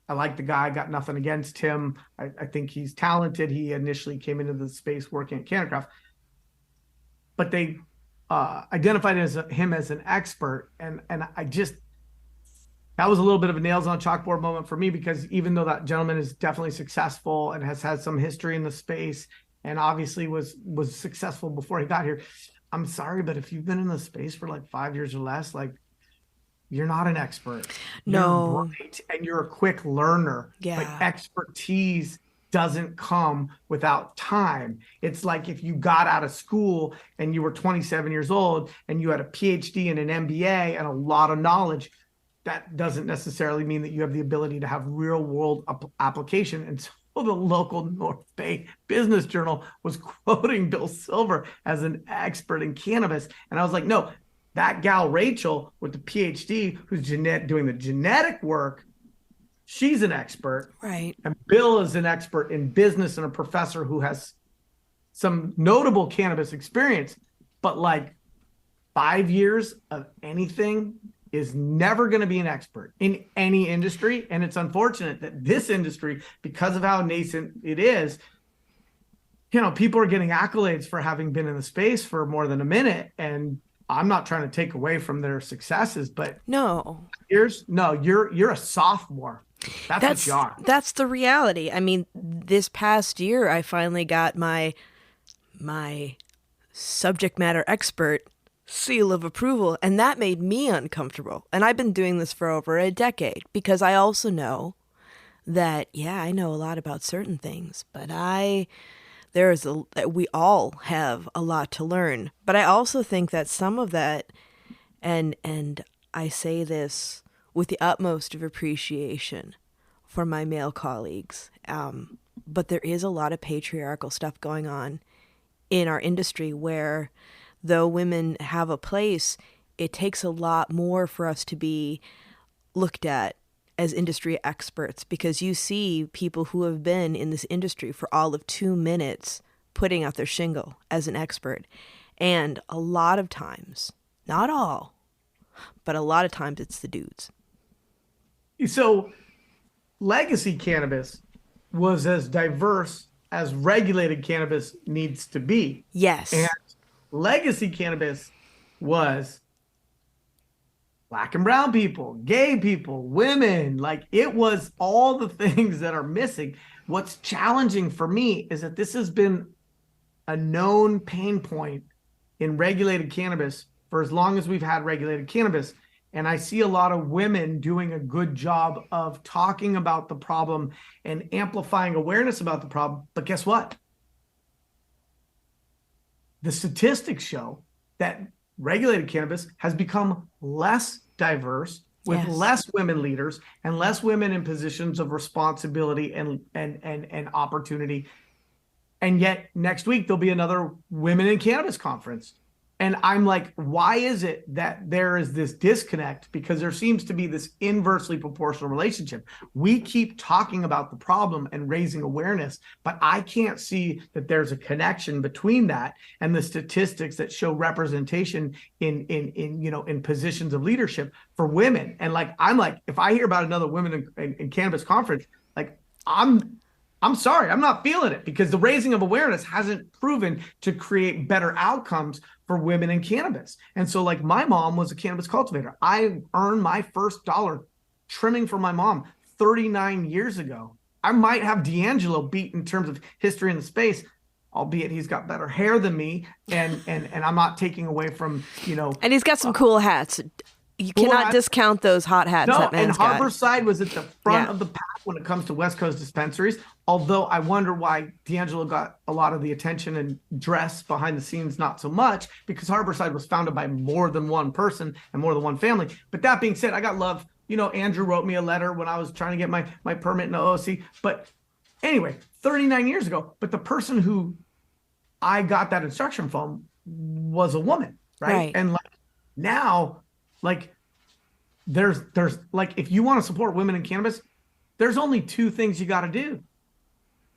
I like the guy, got nothing against him. I think he's talented. He initially came into the space working at Canacraft, but they identified him as an expert. And that was a little bit of a nails on chalkboard moment for me, because even though that gentleman is definitely successful and has had some history in the space and obviously was successful before he got here, I'm sorry, but if you've been in the space for like 5 years or less, like you're not an expert. No. You're bright and you're a quick learner. Yeah. But expertise doesn't come without time. It's like if you got out of school and you were 27 years old and you had a PhD and an MBA and a lot of knowledge, that doesn't necessarily mean that you have the ability to have real world application. And so the local North Bay Business Journal was quoting Bill Silver as an expert in cannabis. And I was like, no, that gal Rachel with the PhD who's doing the genetic work, she's an expert. Right. And Bill is an expert in business and a professor who has some notable cannabis experience. But like 5 years of anything is never going to be an expert in any industry. And it's unfortunate that this industry, because of how nascent it is, people are getting accolades for having been in the space for more than a minute. And I'm not trying to take away from their successes, but no, you're a sophomore. That's what you are. That's the reality. I mean, this past year, I finally got my subject matter expert seal of approval, and that made me uncomfortable. And I've been doing this for over a decade because I also know that, I know a lot about certain things, but we all have a lot to learn. But I also think that some of that, and I say this with the utmost of appreciation for my male colleagues, but there is a lot of patriarchal stuff going on in our industry where, though women have a place, it takes a lot more for us to be looked at as industry experts, because you see people who have been in this industry for all of 2 minutes putting out their shingle as an expert. And a lot of times, not all, but a lot of times it's the dudes. So legacy cannabis was as diverse as regulated cannabis needs to be. Yes. And legacy cannabis was Black and brown people, gay people, women. Like, it was all the things that are missing. What's challenging for me is that this has been a known pain point in regulated cannabis for as long as we've had regulated cannabis. And I see a lot of women doing a good job of talking about the problem and amplifying awareness about the problem. But guess what? The statistics show that regulated cannabis has become less diverse, with less women leaders and less women in positions of responsibility and opportunity. And yet next week, there'll be another Women in Cannabis conference. And I'm like, why is it that there is this disconnect? Because there seems to be this inversely proportional relationship. We keep talking about the problem and raising awareness, but I can't see that there's a connection between that and the statistics that show representation in positions of leadership for women. And like, I'm like, if I hear about another Women in Cannabis conference, like I'm sorry, I'm not feeling it, because the raising of awareness hasn't proven to create better outcomes for women in cannabis. And so like, my mom was a cannabis cultivator. I earned my first dollar trimming for my mom 39 years ago. I might have D'Angelo beat in terms of history in the space, albeit he's got better hair than me. And I'm not taking away from, And he's got some cool hats. You cannot discount those hot hats. No, that man's and Harborside was at the front of the pack when it comes to West Coast dispensaries. Although I wonder why D'Angelo got a lot of the attention and dress behind the scenes, not so much, because Harborside was founded by more than one person and more than one family. But that being said, I got love. Andrew wrote me a letter when I was trying to get my permit in the OOC. But anyway, 39 years ago. But the person who I got that instruction from was a woman, right? And like now, like there's like, if you want to support women in cannabis, there's only two things you got to do: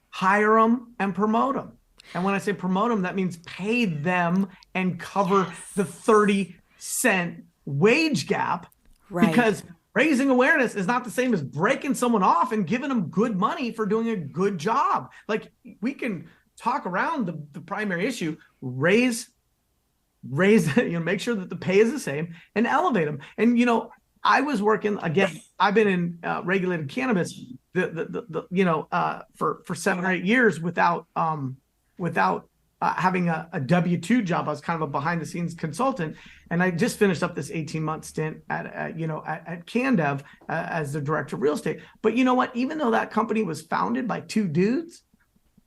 hire them and promote them. And when I say promote them, that means pay them and cover the 30-cent wage gap. Right. Because raising awareness is not the same as breaking someone off and giving them good money for doing a good job. Like, we can talk around the primary issue, raise, make sure that the pay is the same, and elevate them. And, I was working, again, I've been in regulated cannabis, for 7 or 8 years without having a W-2 job. I was kind of a behind the scenes consultant. And I just finished up this 18-month stint at CanDev as the director of real estate. But you know what? Even though that company was founded by two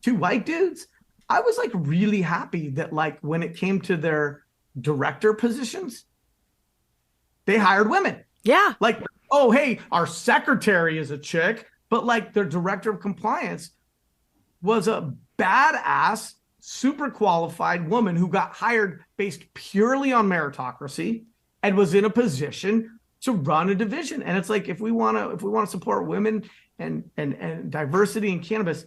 white dudes, I was like really happy that, like, when it came to their director positions, they hired women. Yeah. Like, oh, hey, our secretary is a chick, but like, their director of compliance was a badass, super qualified woman who got hired based purely on meritocracy and was in a position to run a division. And it's like, if we want to support women and diversity in cannabis,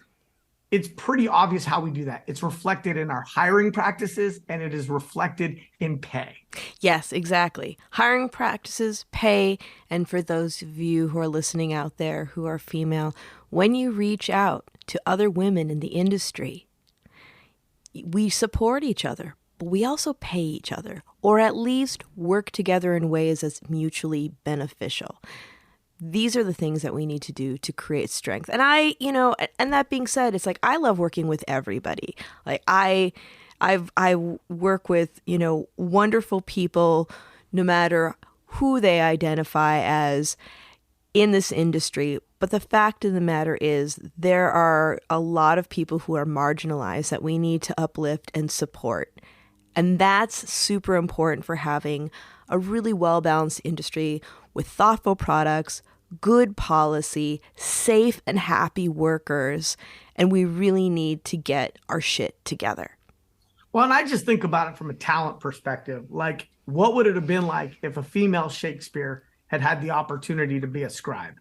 it's pretty obvious how we do that. It's reflected in our hiring practices, and it is reflected in pay. Yes, exactly. Hiring practices, pay, and for those of you who are listening out there who are female, when you reach out to other women in the industry, we support each other, but we also pay each other, or at least work together in ways that's mutually beneficial. These are the things that we need to do to create strength. And and that being said, it's like, I love working with everybody. Like, I work with, wonderful people, no matter who they identify as in this industry. But the fact of the matter is, there are a lot of people who are marginalized that we need to uplift and support. And that's super important for having a really well-balanced industry with thoughtful products, good policy, safe and happy workers, and we really need to get our shit together. Well, and I just think about it from a talent perspective. Like, what would it have been like if a female Shakespeare had the opportunity to be a scribe?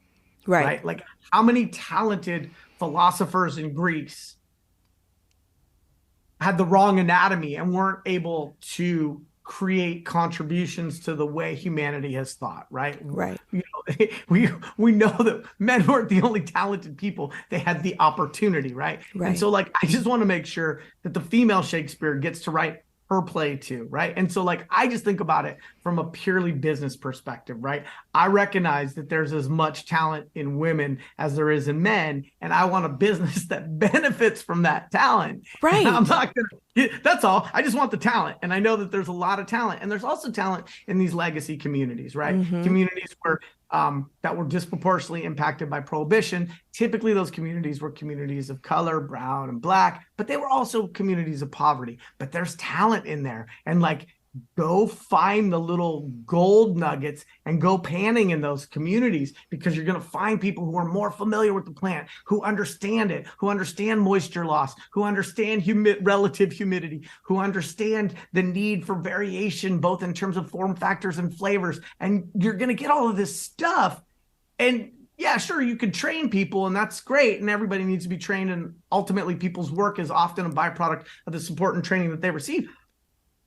Right? Like, how many talented philosophers and Greeks had the wrong anatomy and weren't able to create contributions to the way humanity has thought, right? Right. We know that men weren't the only talented people. They had the opportunity, right? And so, like, I just want to make sure that the female Shakespeare gets to write her play too, right? And so, like, I just think about it from a purely business perspective, right? I recognize that there's as much talent in women as there is in men, and I want a business that benefits from that talent. Right. And I'm not gonna. That's all. I just want the talent, and I know that there's a lot of talent, and there's also talent in these legacy communities, right? Mm-hmm. Communities where that were disproportionately impacted by prohibition. Typically, those communities were communities of color, brown and black, but they were also communities of poverty. But there's talent in there. And like, go find the little gold nuggets and go panning in those communities, because you're going to find people who are more familiar with the plant, who understand it, who understand moisture loss, who understand relative humidity, who understand the need for variation, both in terms of form factors and flavors. And you're going to get all of this stuff. And yeah, sure, you could train people, and that's great. And everybody needs to be trained. And ultimately, people's work is often a byproduct of the support and training that they receive.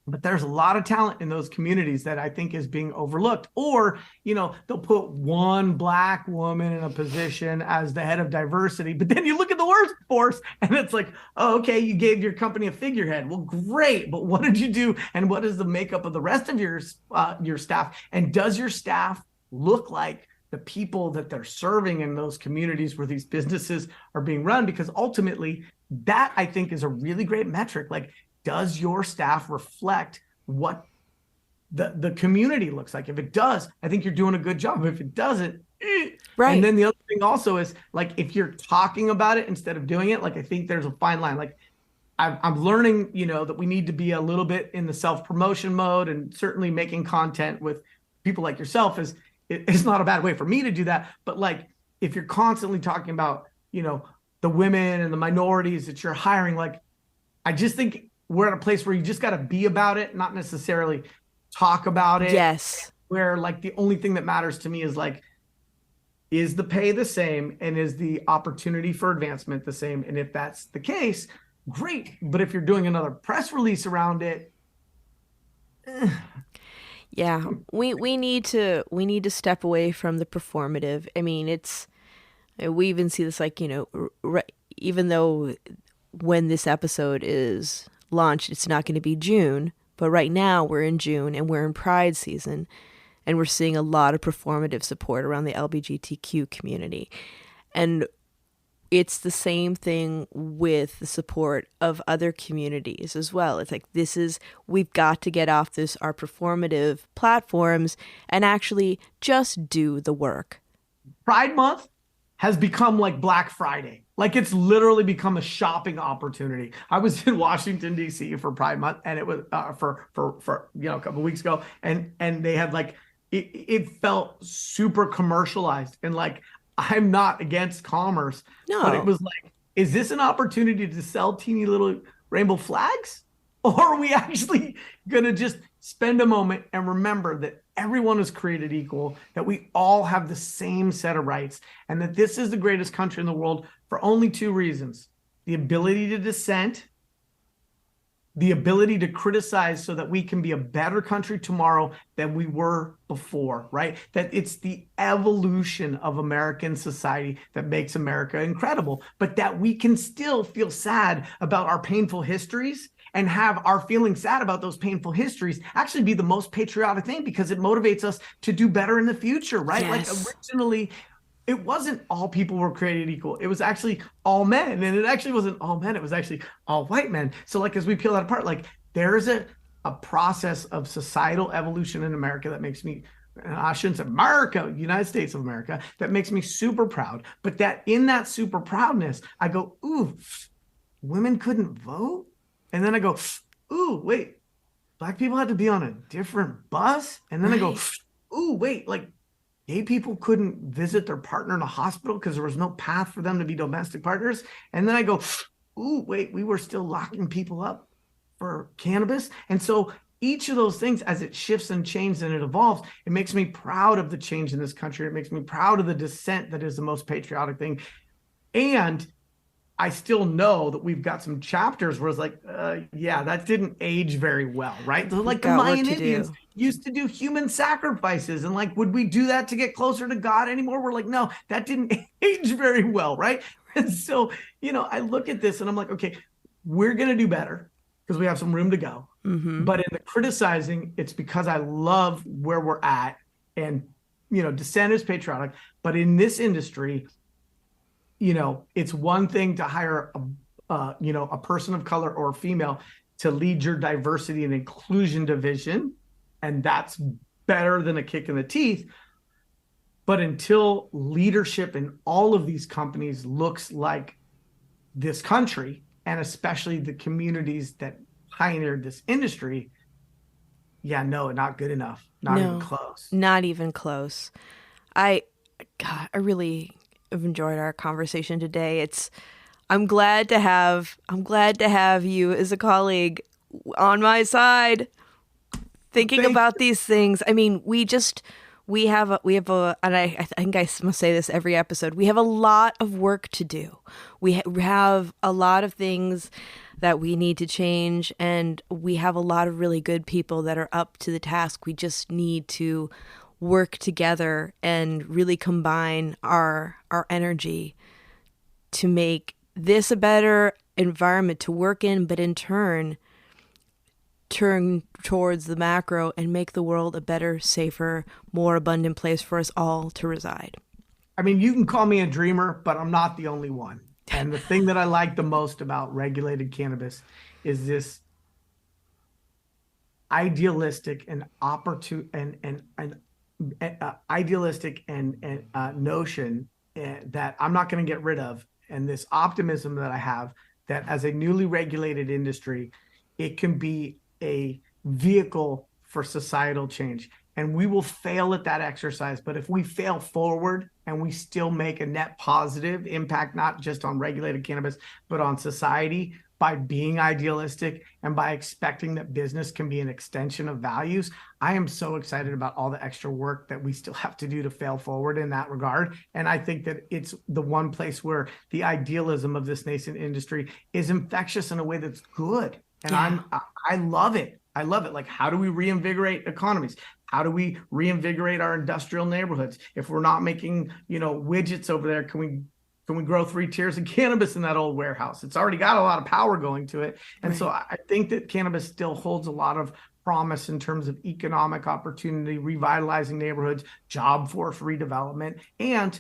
But there's a lot of talent in those communities that I think is being overlooked. Or, they'll put one Black woman in a position as the head of diversity, but then you look at the workforce and it's like, oh, okay, you gave your company a figurehead. Well, great, but what did you do? And what is the makeup of the rest of your staff? And does your staff look like the people that they're serving in those communities where these businesses are being run? Because ultimately, that I think is a really great metric. Like, does your staff reflect what the community looks like? If it does, I think you're doing a good job. If it doesn't, right. And then the other thing also is, like, if you're talking about it instead of doing it, like, I think there's a fine line. Like, I'm learning, that we need to be a little bit in the self-promotion mode, and certainly making content with people like yourself it's not a bad way for me to do that. But like, if you're constantly talking about, the women and the minorities that you're hiring, like, I just think we're at a place where you just got to be about it, not necessarily talk about it. Yes. Where, like, the only thing that matters to me is, like, is the pay the same, and is the opportunity for advancement the same? And if that's the case, great. But if you're doing another press release around it, yeah, we need to step away from the performative. I mean, we even see this, like, even though when this episode is launched, it's not going to be June, but right now we're in June and we're in Pride season, and we're seeing a lot of performative support around the LGBTQ community. And it's the same thing with the support of other communities as well. It's like, we've got to get off our performative platforms and actually just do the work. Pride Month has become like Black Friday. Like, it's literally become a shopping opportunity. I was in Washington, D.C. for Pride Month, and it was for a couple of weeks ago, and they had, like, it felt super commercialized. And, like, I'm not against commerce, but it was like, is this an opportunity to sell teeny little rainbow flags? Or are we actually going to just spend a moment and remember that everyone is created equal, that we all have the same set of rights, and that this is the greatest country in the world for only two reasons: the ability to dissent, the ability to criticize, so that we can be a better country tomorrow than we were before, right? That it's the evolution of American society that makes America incredible, but that we can still feel sad about our painful histories, and have our feeling sad about those painful histories actually be the most patriotic thing, because it motivates us to do better in the future, right? Yes. Like, originally, it wasn't all people were created equal. It was actually all men. And it actually wasn't all men. It was actually all white men. So, like, as we peel that apart, like, there is a process of societal evolution in America that makes me, I shouldn't say America, United States of America, that makes me super proud. But that in that super proudness, I go, ooh, women couldn't vote? And then I go, ooh, wait, Black people had to be on a different bus? And then I go, ooh, wait, like, gay people couldn't visit their partner in a hospital because there was no path for them to be domestic partners? And then I go, ooh, wait, we were still locking people up for cannabis? And so each of those things, as it shifts and changes and it evolves, it makes me proud of the change in this country. It makes me proud of the dissent that is the most patriotic thing. And I still know that we've got some chapters where it's like, yeah, that didn't age very well, right? Like, the Mayan Indians used to do human sacrifices. And, like, would we do that to get closer to God anymore? We're like, no, that didn't age very well, right? And so, I look at this and I'm like, okay, we're going to do better because we have some room to go. Mm-hmm. But in the criticizing, it's because I love where we're at. And, dissent is patriotic. But in this industry, it's one thing to hire a person of color or a female to lead your diversity and inclusion division, and that's better than a kick in the teeth. But until leadership in all of these companies looks like this country, and especially the communities that pioneered this industry, Yeah, no, not good enough. Not even No, close. not even close. I, God, I really have enjoyed our conversation today. I'm glad to have you as a colleague on my side, thinking Thank about these things. I mean, we have a, and I think I must say this every episode. We have a lot of work to do. We have a lot of things that we need to change, and we have a lot of really good people that are up to the task. We just need to work together and really combine our energy to make this a better environment to work in, but in turn towards the macro and make the world a better, safer, more abundant place for us all to reside. I mean, you can call me a dreamer, but I'm not the only one. And the thing that I like the most about regulated cannabis is this idealistic and opportune and idealistic and notion that I'm not going to get rid of, and this optimism that I have that as a newly regulated industry, it can be a vehicle for societal change. And we will fail at that exercise. But if we fail forward and we still make a net positive impact, not just on regulated cannabis, but on society, by being idealistic and by expecting that business can be an extension of values, I am so excited about all the extra work that we still have to do to fail forward in that regard. And I think that it's the one place where the idealism of this nascent industry is infectious in a way that's good. And Yeah. I love it. I love it. Like, how do we reinvigorate economies? How do we reinvigorate our industrial neighborhoods? If we're not making, widgets over there, can we grow 3 tiers of cannabis in that old warehouse? It's already got a lot of power going to it. And Right. so I think that cannabis still holds a lot of promise in terms of economic opportunity, revitalizing neighborhoods, job force redevelopment, and,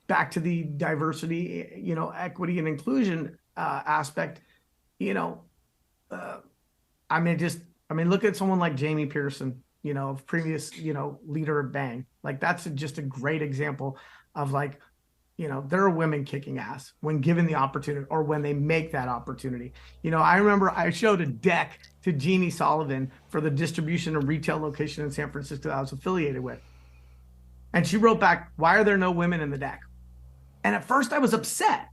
back to the diversity, equity and inclusion aspect, look at someone like Jamie Pearson, previous, leader of Bang. Like, that's just a great example of, like, there are women kicking ass when given the opportunity or when they make that opportunity. I remember I showed a deck to Jeannie Sullivan for the distribution and retail location in San Francisco that I was affiliated with. And she wrote back, "Why are there no women in the deck?" And at first I was upset.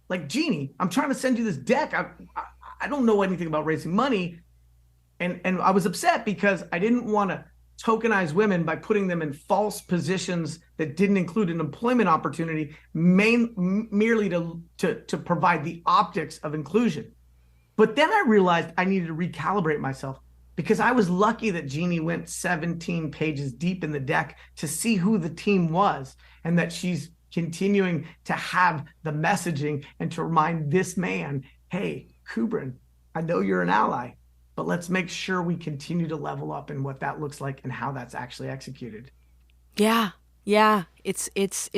Like, Jeannie, I'm trying to send you this deck. I don't know anything about raising money. And I was upset because I didn't want to tokenize women by putting them in false positions that didn't include an employment opportunity, merely to provide the optics of inclusion. But then I realized I needed to recalibrate myself, because I was lucky that Jeannie went 17 pages deep in the deck to see who the team was, and that she's continuing to have the messaging and to remind this man, hey, Kubrin, I know you're an ally, but let's make sure we continue to level up in what that looks like and how that's actually executed. Yeah. Yeah. It's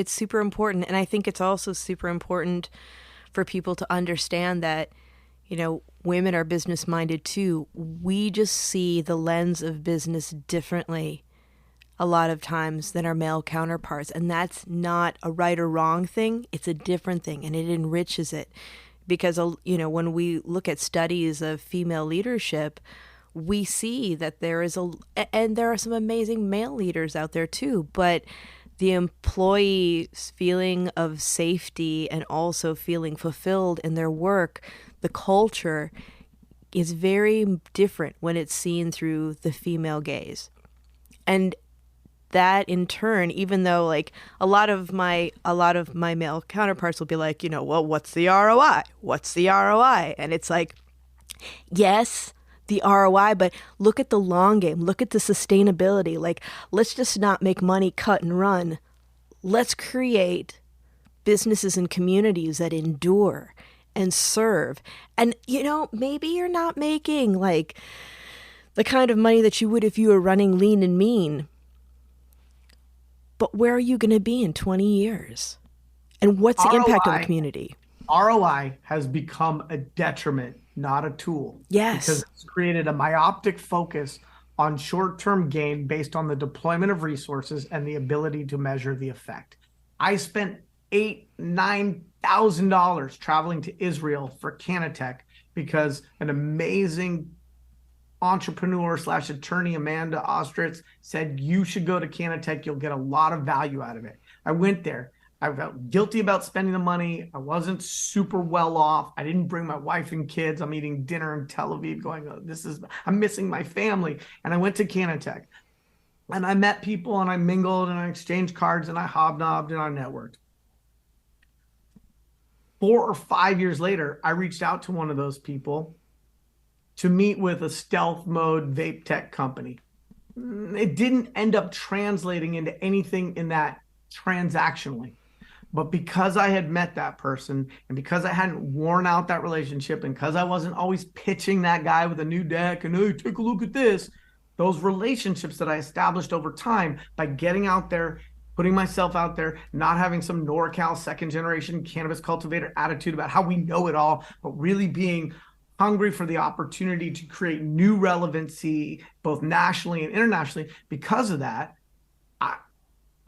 super important. And I think it's also super important for people to understand that, women are business minded too. We just see the lens of business differently a lot of times than our male counterparts. And that's not a right or wrong thing. It's a different thing, and it enriches it. Because, when we look at studies of female leadership, we see that there are some amazing male leaders out there too, but the employee's feeling of safety and also feeling fulfilled in their work, the culture is very different when it's seen through the female gaze. And that in turn, even though like a lot of my male counterparts will be like, well, what's the ROI? What's the ROI? And it's like, yes, the ROI, but look at the long game. Look at the sustainability. Like, let's just not make money, cut and run. Let's create businesses and communities that endure and serve. And, maybe you're not making like the kind of money that you would if you were running lean and mean. But where are you going to be in 20 years? And what's the impact on the community? ROI has become a detriment, not a tool. Yes. Because it's created a myopic focus on short-term gain based on the deployment of resources and the ability to measure the effect. I spent $9,000 traveling to Israel for Canatech because an amazing entrepreneur / attorney Amanda Ostritz said, you should go to Canatech. You'll get a lot of value out of it. I went there. I felt guilty about spending the money. I wasn't super well off. I didn't bring my wife and kids. I'm eating dinner in Tel Aviv going, oh, I'm missing my family. And I went to Canatech and I met people and I mingled and I exchanged cards and I hobnobbed and I networked. 4 or 5 years later, I reached out to one of those people to meet with a stealth mode vape tech company. It didn't end up translating into anything in that transactionally. But because I had met that person and because I hadn't worn out that relationship and because I wasn't always pitching that guy with a new deck and, hey, take a look at this, those relationships that I established over time by getting out there, putting myself out there, not having some NorCal second generation cannabis cultivator attitude about how we know it all, but really being hungry for the opportunity to create new relevancy, both nationally and internationally. Because of that,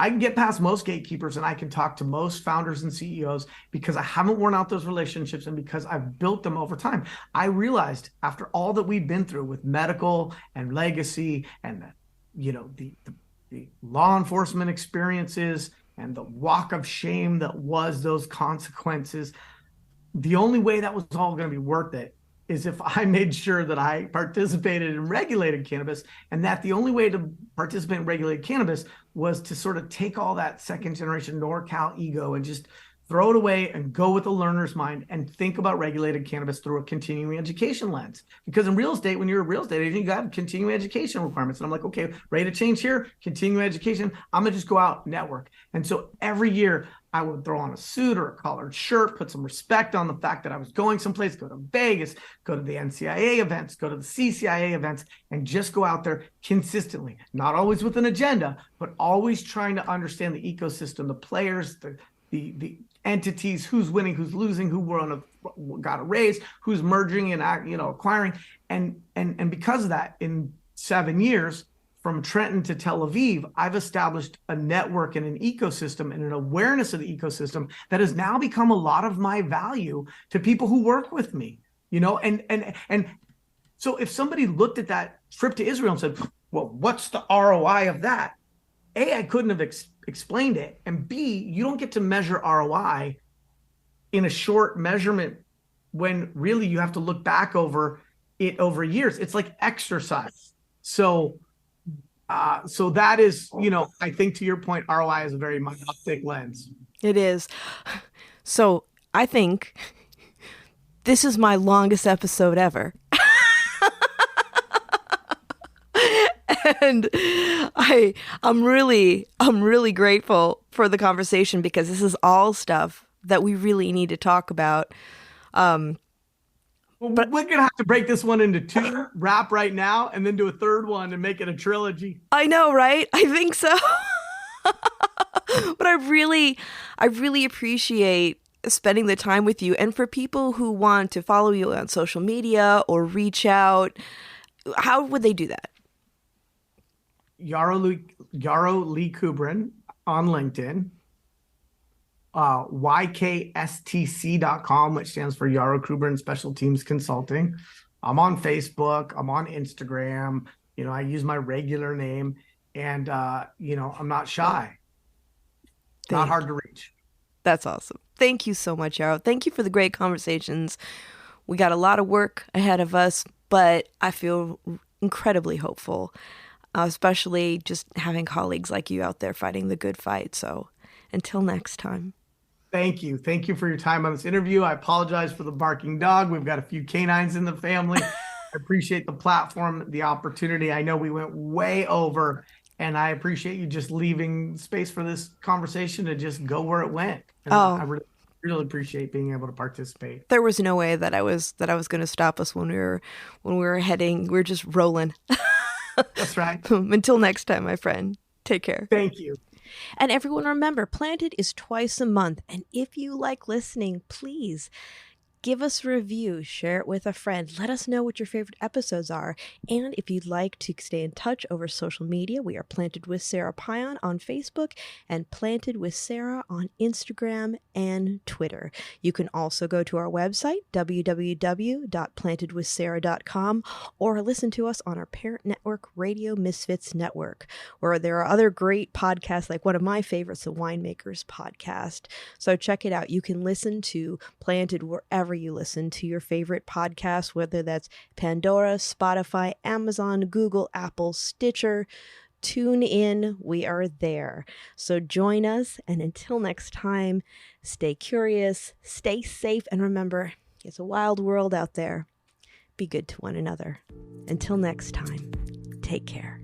I can get past most gatekeepers and I can talk to most founders and CEOs because I haven't worn out those relationships and because I've built them over time. I realized after all that we've been through with medical and legacy and the law enforcement experiences and the walk of shame that was those consequences, the only way that was all going to be worth it is if I made sure that I participated in regulated cannabis, and that the only way to participate in regulated cannabis was to sort of take all that second generation NorCal ego and just throw it away and go with the learner's mind and think about regulated cannabis through a continuing education lens. Because in real estate, when you're a real estate agent, you got continuing education requirements. And I'm like, okay, rate of change here, continuing education. I'm gonna just go out, network. And so every year I would throw on a suit or a collared shirt, put some respect on the fact that I was going someplace, go to Vegas, go to the NCIA events, go to the CCIA events, and just go out there consistently, not always with an agenda, but always trying to understand the ecosystem, the players, the entities, who's winning, who's losing, who got a raise, who's merging and acquiring. And because of that, in 7 years, from Trenton to Tel Aviv, I've established a network and an ecosystem and an awareness of the ecosystem that has now become a lot of my value to people who work with me, and so if somebody looked at that trip to Israel and said, well, what's the ROI of that? A, I couldn't have explained it. And B, you don't get to measure ROI in a short measurement when really you have to look back over it over years. It's like exercise. So that is, I think to your point, ROI is a very myopic lens. It is. So I think this is my longest episode ever. And I'm really grateful for the conversation because this is all stuff that we really need to talk about. But we're going to have to break this one into 2, wrap right now, and then do a third one and make it a trilogy. I know, right? I think so. But I really appreciate spending the time with you. And for people who want to follow you on social media or reach out, how would they do that? Yarrow Lee Kubrin on LinkedIn. YKSTC.com, which stands for Yarrow Kubrin Special Teams Consulting. I'm on Facebook. I'm on Instagram. I use my regular name, and I'm not shy. Not hard to reach. That's awesome. Thank you so much, Yarrow. Thank you for the great conversations. We got a lot of work ahead of us, but I feel incredibly hopeful, especially just having colleagues like you out there fighting the good fight. So until next time. Thank you. Thank you for your time on this interview. I apologize for the barking dog. We've got a few canines in the family. I appreciate the platform, the opportunity. I know we went way over, and I appreciate you just leaving space for this conversation to just go where it went. And I really appreciate being able to participate. There was no way that I was going to stop us when we were heading. We were just rolling. That's right. Until next time, my friend. Take care. Thank you. And everyone, remember, Planted is twice a month. And if you like listening, please Give us a review, share it with a friend, let us know what your favorite episodes are, and if you'd like to stay in touch over social media, we are Planted with Sara Pion on Facebook and Planted with Sara on Instagram and Twitter. You can also go to our website, www.plantedwithsara.com, or listen to us on our parent network, Radio Misfits Network, where there are other great podcasts, like one of my favorites, the Winemakers Podcast. So check it out. You can listen to Planted wherever you listen to your favorite podcasts, whether that's Pandora, Spotify, Amazon, Google, Apple, Stitcher. Tune in. We are there. So join us. And until next time, stay curious, stay safe, and remember, it's a wild world out there. Be good to one another. Until next time, take care.